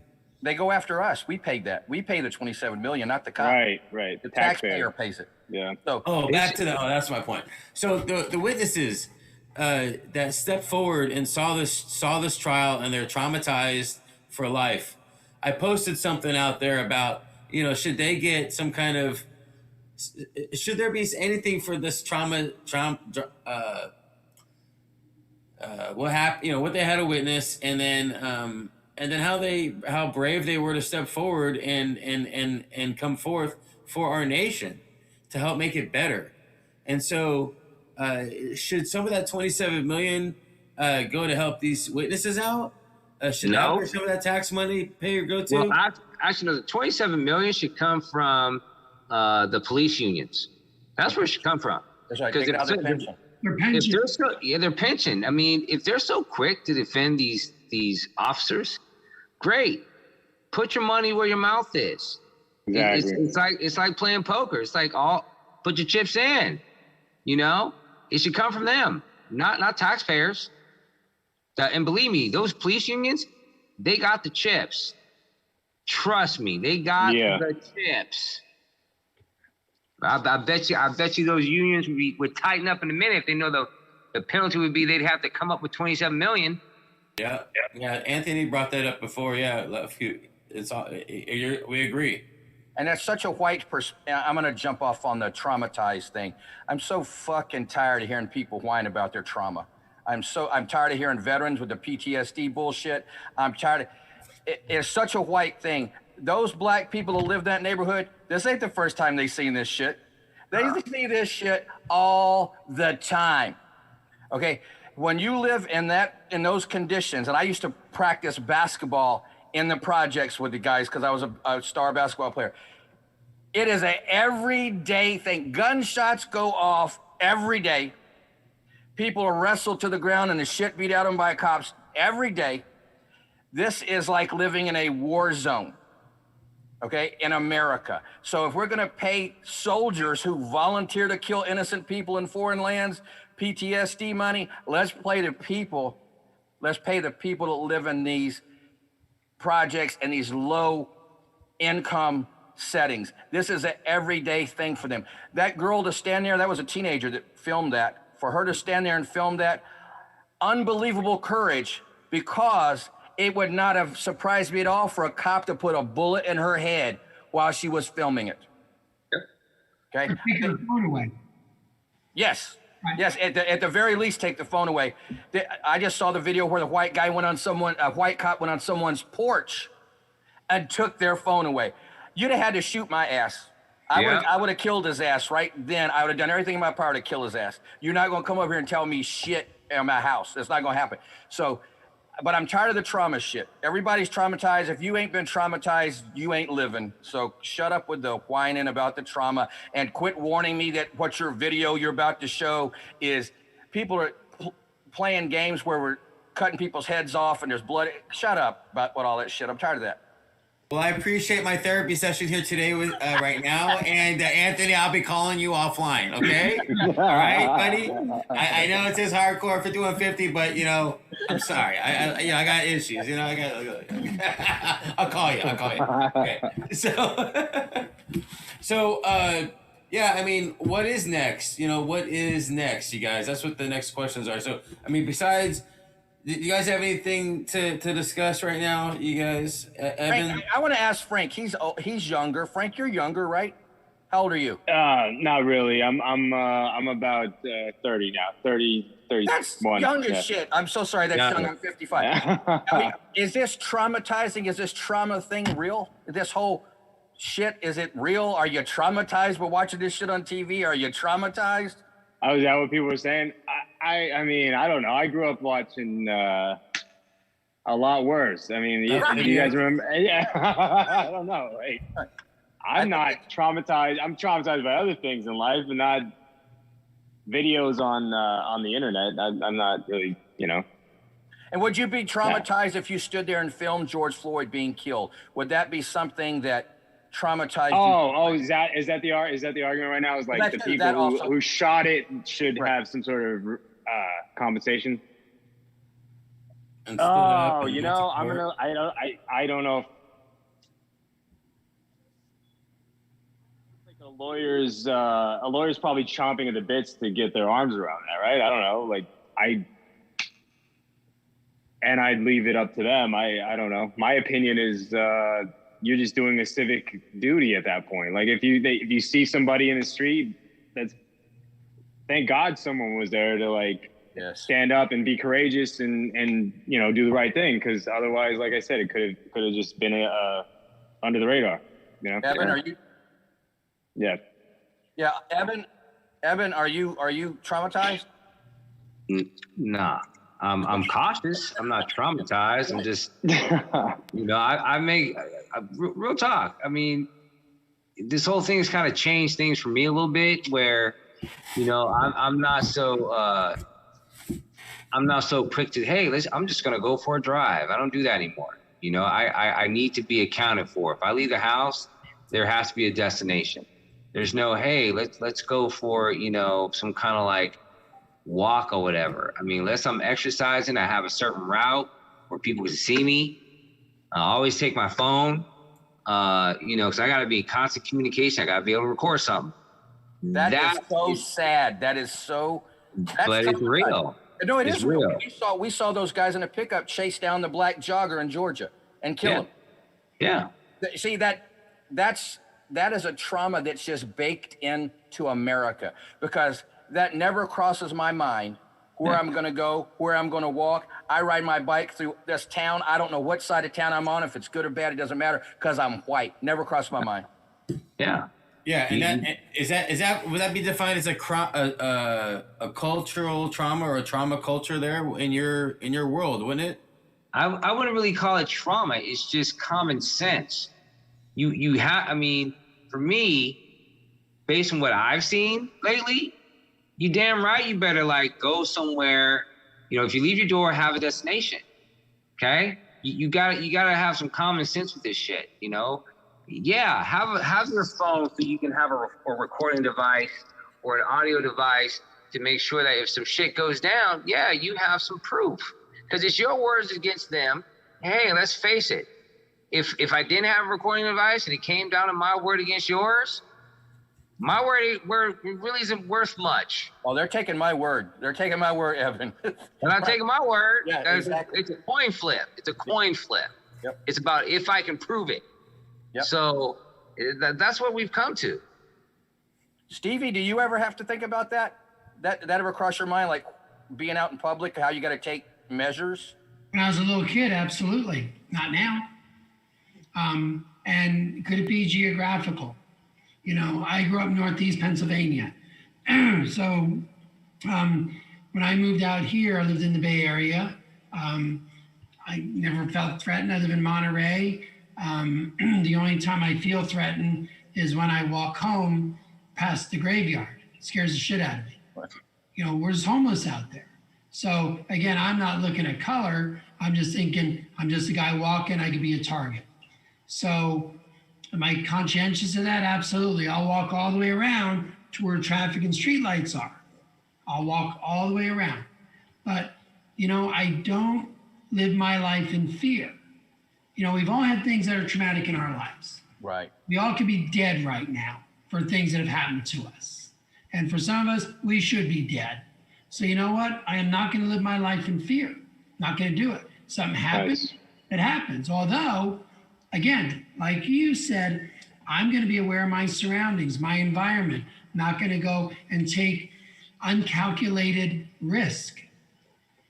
They go after us. We paid that. We pay the 27 million, not the cop. Right. The taxpayer pays it. Yeah. So That's my point. So the witnesses that stepped forward and saw this trial and they're traumatized for life. I posted something out there about, should they get some kind of, should there be anything for this what happened, what they had to witness, and then how brave they were to step forward and come forth for our nation to help make it better. And so should some of that 27 million go to help these witnesses out? Should No. some of that tax money pay or go to? Well, actually, no, the 27 million should come from the police unions. That's where it should come from. That's right. Because Take it out of their pension. Their if pension. they're so, yeah, their pension. I mean, if they're so quick to defend these officers, great. Put your money where your mouth is. Exactly. It's like playing poker. It's like put your chips in. You know, it should come from them, not taxpayers. And believe me, those police unions, they got the chips. Trust me, they got the chips. I bet you those unions would tighten up in a minute if they know the penalty would be they'd have to come up with 27 million. Yeah. Anthony brought that up before. Yeah, we agree. And that's such a white I'm going to jump off on the traumatized thing. I'm so fucking tired of hearing people whine about their trauma. I'm tired of hearing veterans with the PTSD bullshit. I'm tired of it's such a white thing. Those black people who live in that neighborhood, this ain't the first time they've seen this shit. They see this shit all the time. Okay? When you live in those conditions, and I used to practice basketball in the projects with the guys because I was a star basketball player. It is a everyday thing. Gunshots go off every day. People are wrestled to the ground and the shit beat out of them by cops every day. This is like living in a war zone, okay, in America. So if we're going to pay soldiers who volunteer to kill innocent people in foreign lands PTSD money, let's pay the people that live in these projects and these low income settings. This is an everyday thing for them. That girl to stand there, that was a teenager that filmed that. For her to stand there and film that, unbelievable courage, because it would not have surprised me at all for a cop to put a bullet in her head while she was filming it. Okay? Take her phone away. Yes. Right. Yes, at the very least, take the phone away. I just saw the video where a white cop went on someone's porch and took their phone away. You'd have had to shoot my ass. I would have killed his ass right then. I would have done everything in my power to kill his ass. You're not going to come over here and tell me shit in my house. That's not going to happen. So, but I'm tired of the trauma shit. Everybody's traumatized. If you ain't been traumatized, you ain't living. So shut up with the whining about the trauma and quit warning me that what your video you're about to show is people are playing games where we're cutting people's heads off and there's blood. Shut up about all that shit. I'm tired of that. Well, I appreciate my therapy session here today with right now, and Anthony, I'll be calling you offline. Okay, all right, buddy. I know it says hardcore 5150, but I'm sorry. I got issues. I'll call you. Okay. So, yeah. I mean, what is next? What is next, you guys? That's what the next questions are. So, I mean, besides. Do you guys have anything to discuss right now, you guys? Evan? Frank, I want to ask Frank. He's younger. Frank, you're younger, right? How old are you? Not really. I'm about 30 now. 31. That's young as shit. I'm so sorry. That's young. I'm 55. I mean, is this traumatizing? Is this trauma thing real? This whole shit, is it real? Are you traumatized by watching this shit on TV? Are you traumatized? Oh, is that what people were saying? I mean, I don't know. I grew up watching a lot worse. I mean, do you guys remember? Yeah, I don't know. Like, I'm not traumatized. I'm traumatized by other things in life, but not videos on the internet. I'm not really, And would you be traumatized if you stood there and filmed George Floyd being killed? Would that be something that traumatized you? Is that the argument right now? Is like the people who shot it should have some sort of compensation? I don't know if like a lawyer's probably chomping at the bits to get their arms around that, right? I don't know. I'd leave it up to them. I don't know. My opinion is you're just doing a civic duty at that point. Like if you see somebody in the street, thank God someone was there to stand up and be courageous and do the right thing. Because otherwise, like I said, it could have just been under the radar. Evan, are you? Yeah. Yeah, Evan, are you traumatized? Nah. I'm cautious. I'm not traumatized. I'm just, real talk. I mean, this whole thing has kind of changed things for me a little bit where, you know, I'm not so quick to, hey, I'm just going to go for a drive. I don't do that anymore. You know, I need to be accounted for. If I leave the house, there has to be a destination. There's no, hey, let's go for, you know, some kind of like walk or whatever. I mean, unless I'm exercising, I have a certain route where people can see me. I always take my phone, you know, because I got to be in constant communication. I got to be able to record something. That is so sad. That is so. But it's real. No, it It's is real. real. We saw those guys in a pickup chase down the black jogger in Georgia and kill him. Yeah. See, that is a trauma that's just baked into America, because that never crosses my mind where I'm going to go, where I'm going to walk. I ride my bike through this town. I don't know what side of town I'm on. If it's good or bad, it doesn't matter, because I'm white. Never crossed my mind. Yeah. Yeah, and that would that be defined as a cultural trauma or a trauma culture there in your world, wouldn't it? I wouldn't really call it trauma. It's just common sense. You have, I mean, for me, based on what I've seen lately, you damn right you better like go somewhere. You know, if you leave your door, have a destination. Okay? You gotta have some common sense with this shit, you know? Yeah, have your phone so you can have a recording device or an audio device to make sure that if some shit goes down, yeah, you have some proof. Because it's your words against them. Hey, let's face it. If I didn't have a recording device and it came down to my word against yours, my word really isn't worth much. Well, they're taking my word. They're taking my word, Evan. They're not taking my word. Yeah, exactly. It's a coin flip. It's a coin flip. Yep. It's about if I can prove it. Yep. So that's what we've come to. Stevie, do you ever have to think about that? That ever cross your mind, like being out in public, how you got to take measures? When I was a little kid, absolutely. Not now. And could it be geographical? You know, I grew up Northeast Pennsylvania. So when I moved out here, I lived in the Bay Area. I never felt threatened. I live in Monterey. The only time I feel threatened is when I walk home past the graveyard. It scares the shit out of me. You know, there's homeless out there. So again, I'm not looking at color. I'm just thinking I'm just a guy walking. I could be a target. So am I conscientious of that? Absolutely. I'll walk all the way around to where traffic and streetlights are. I'll walk all the way around. But, you know, I don't live my life in fear. You know, we've all had things that are traumatic in our lives. Right. We all could be dead right now for things that have happened to us. And for some of us, we should be dead. So you know what? I am not going to live my life in fear. Not going to do it. Something happens, it happens. Although, again, like you said, I'm going to be aware of my surroundings, my environment. Not going to go and take uncalculated risk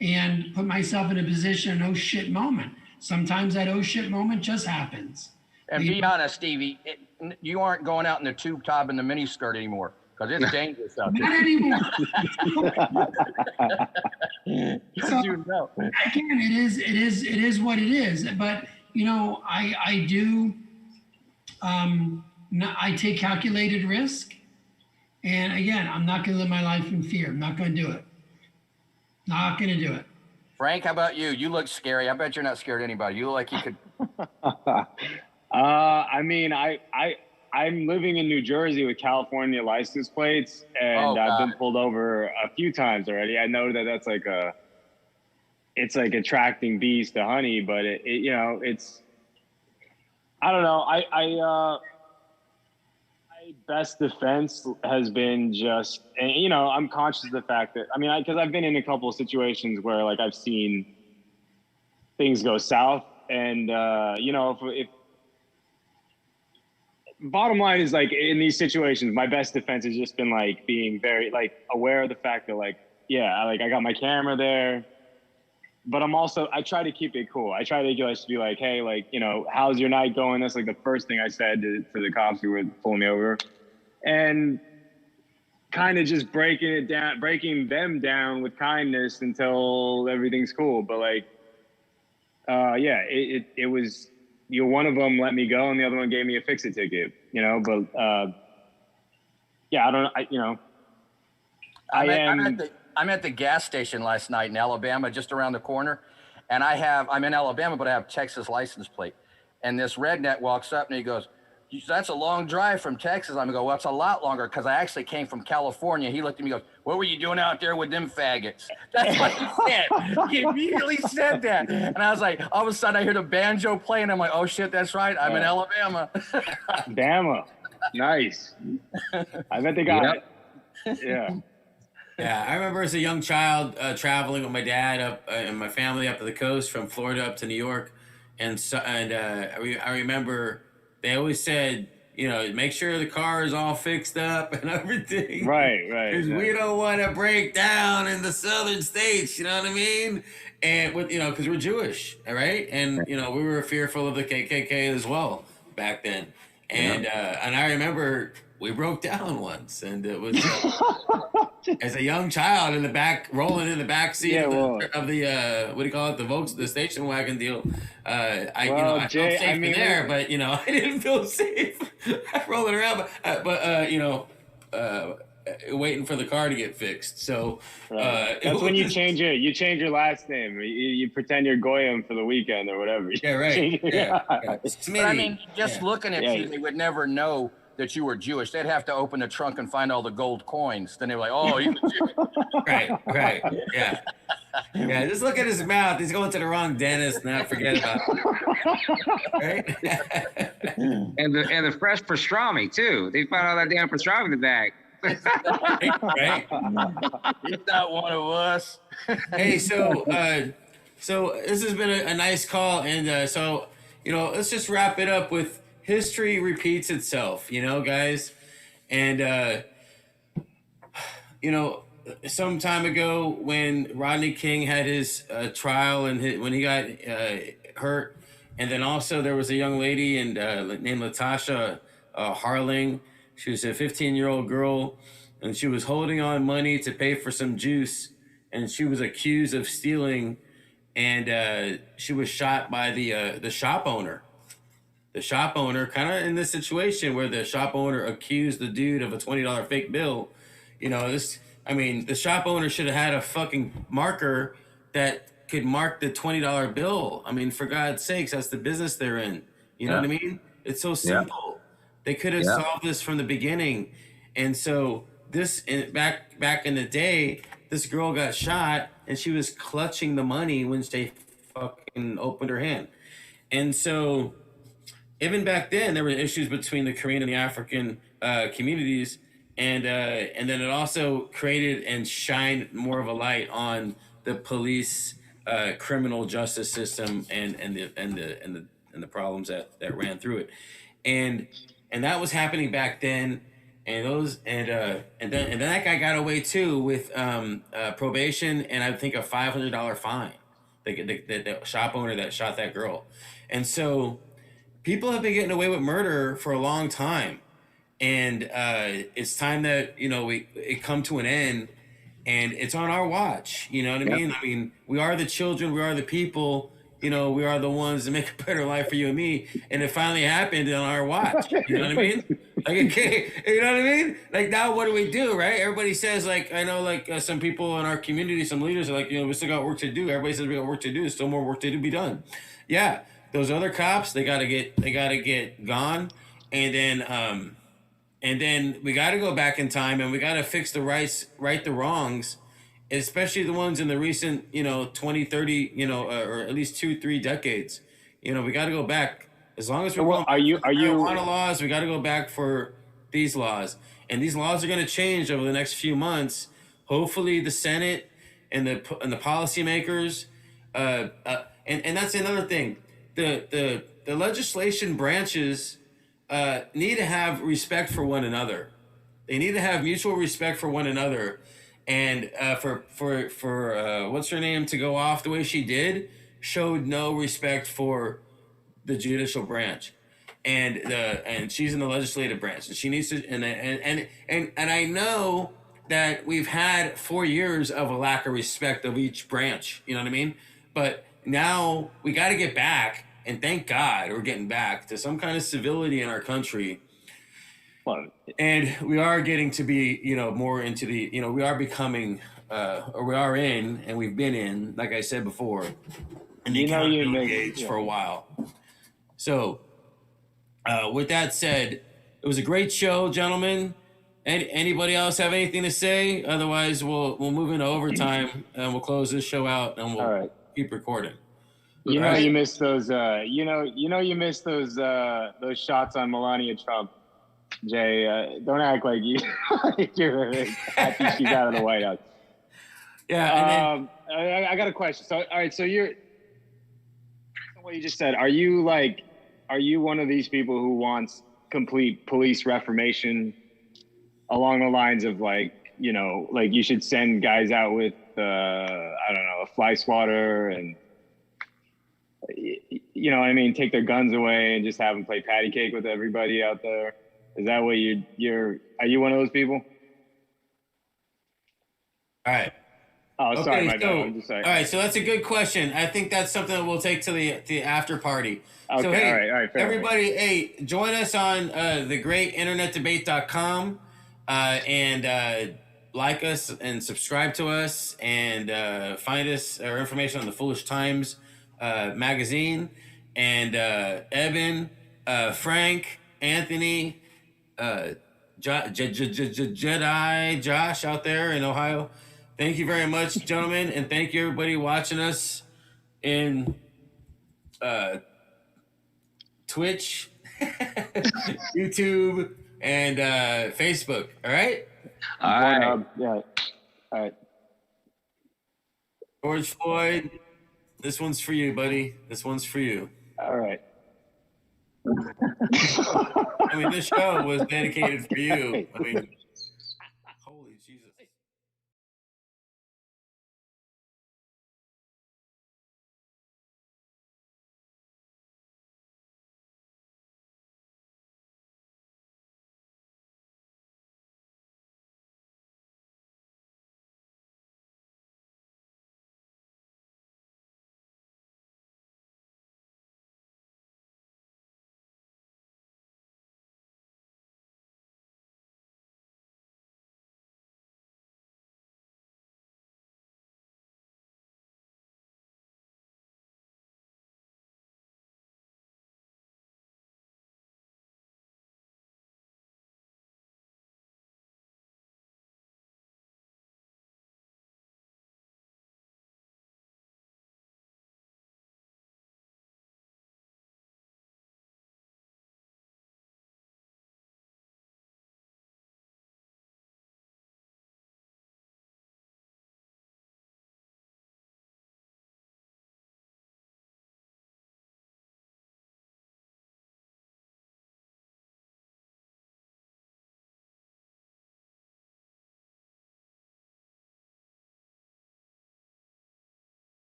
and put myself in a position, an oh shit moment. Sometimes that oh shit moment just happens. And be honest, Stevie, you aren't going out in the tube top and the mini skirt anymore, because it's dangerous out there. Not anymore. So, You know. again, it is what it is. But you know, I do. I take calculated risk, and again, I'm not going to live my life in fear. I'm not going to do it. Not going to do it. Frank, how about you? You look scary. I bet you're not scared of anybody. You look like you could. I mean, I'm living in New Jersey with California license plates, and I've been pulled over a few times already. I know that that's like it's like attracting bees to honey, but it you know, it's, I don't know. My best defense has been just, and you know, I'm conscious of the fact that, I mean, because I've been in a couple of situations where like I've seen things go south, and you know, if bottom line is like in these situations, my best defense has just been like being very like aware of the fact that like, yeah, like I got my camera there, but I try to keep it cool. I try to just be like, hey, like, you know, how's your night going? That's like the first thing I said to the cops who were pulling me over, and kind of just breaking them down with kindness until everything's cool. But like, yeah, it was, one of them let me go and the other one gave me a fix-it ticket, you know, but yeah, I'm at the gas station last night in Alabama, just around the corner. And I'm in Alabama, but I have Texas license plate. And this redneck walks up and he goes, "That's a long drive from Texas." I'm go, "Well, it's a lot longer because I actually came from California." He looked at me and goes, "What were you doing out there with them faggots?" That's what he said. He immediately said that. And I was like, all of a sudden I hear the banjo playing. I'm like, oh shit, that's right. I'm in Alabama. Bama. Nice. I bet they got it. Yeah. Yeah, I remember as a young child traveling with my dad up and my family up to the coast from Florida up to New York, and I remember they always said, you know, make sure the car is all fixed up and everything. Right. Because we don't want to break down in the southern states. You know what I mean? And with because we're Jewish, all right, and we were fearful of the KKK as well back then, and I remember we broke down once, and it was as a young child in the back, rolling in the back seat of the what do you call it, the station wagon deal. I felt safe in there, but I didn't feel safe rolling around. But waiting for the car to get fixed. So that's when you change your last name. You pretend you're Goyim for the weekend or whatever. Yeah, right. Yeah. But I mean, just looking at you, they would never know that you were Jewish. They'd have to open the trunk and find all the gold coins. Then they were like, "Oh, you're Jewish." Right. Yeah. Yeah, just look at his mouth. He's going to the wrong dentist. Now forget about it. Right? And the fresh pastrami too. They found all that damn pastrami in the bag. Right? He's not one of us. Hey, so this has been a nice call, and so let's just wrap it up with history repeats itself, guys, and some time ago when Rodney King had his trial and when he got hurt, and then also there was a young lady named Latasha Harling. She was a 15-year-old girl, and she was holding on money to pay for some juice, and she was accused of stealing, and she was shot by the shop owner. The shop owner, kind of in this situation where the shop owner accused the dude of a $20 fake bill. The shop owner should have had a fucking marker that could mark the $20 bill. I mean, for God's sakes, that's the business they're in. You know what I mean? It's so simple. Yeah. They could have solved this from the beginning. And so back in the day, this girl got shot and she was clutching the money when they fucking opened her hand. And so even back then, there were issues between the Korean and the African communities, and then it also created and shined more of a light on the police, criminal justice system, and the problems that ran through it, and that was happening back then, and then that guy got away too with probation and I think a $500 fine. The shop owner that shot that girl, and so. People have been getting away with murder for a long time, and it's time that it come to an end, and it's on our watch. You know what I mean? I mean, we are the children, we are the people. We are the ones that make a better life for you and me, and it finally happened on our watch. You know what I mean? Like, okay, you know what I mean? Like, now what do we do, right? Everybody says, like, I know, like, some people in our community, some leaders are like, we still got work to do. Everybody says we got work to do. There's still more work to be done. Yeah. Those other cops, they gotta get gone, and then we gotta go back in time and we gotta fix right the wrongs, especially the ones in the recent 20, 30 or at least 2-3 decades. We gotta go back as long as we're marijuana laws. We gotta go back for these laws, and these laws are gonna change over the next few months. Hopefully, the Senate and the policymakers, and that's another thing. The legislation branches need to have respect for one another. They need to have mutual respect for one another, and for what's her name to go off the way she did showed no respect for the judicial branch, and she's in the legislative branch, and she needs to. And I know that we've had 4 years of a lack of respect of each branch. You know what I mean? But now we got to get back and thank God we're getting back to some kind of civility in our country. Well, And we are getting to be, more into the, we are becoming, or we are in, and we've been in, like I said before, in the accountability age for a while. So, with that said, it was a great show, gentlemen. Anybody else have anything to say? Otherwise, we'll move into overtime and we'll close this show out and we'll keep recording. You know, you missed those. You missed those shots on Melania Trump. Jay, don't act like you're happy she's out of the White House. Yeah. And then, I got a question. So, all right. So what you just said. Are you one of these people who wants complete police reformation along the lines of you should send guys out with a fly swatter and what I mean, take their guns away and just have them play patty cake with everybody out there? Is that what are you one of those people? All right. Oh, sorry, my bad. I'm just saying. All right, so that's a good question. I think that's something that we'll take to the after party. Okay, so, hey, all right, everybody, join us on thegreatinternetdebate.com and like us and subscribe to us and find us our information on the Foolish Times magazine. And Eben, Frank, Anthony, Jedi, Josh out there in Ohio. Thank you very much, gentlemen, and thank you everybody watching us in Twitch, YouTube, and Facebook. All right? All right. Yeah. All right. George Floyd, this one's for you, buddy. This one's for you. All right. I mean, this show was dedicated for you. I mean,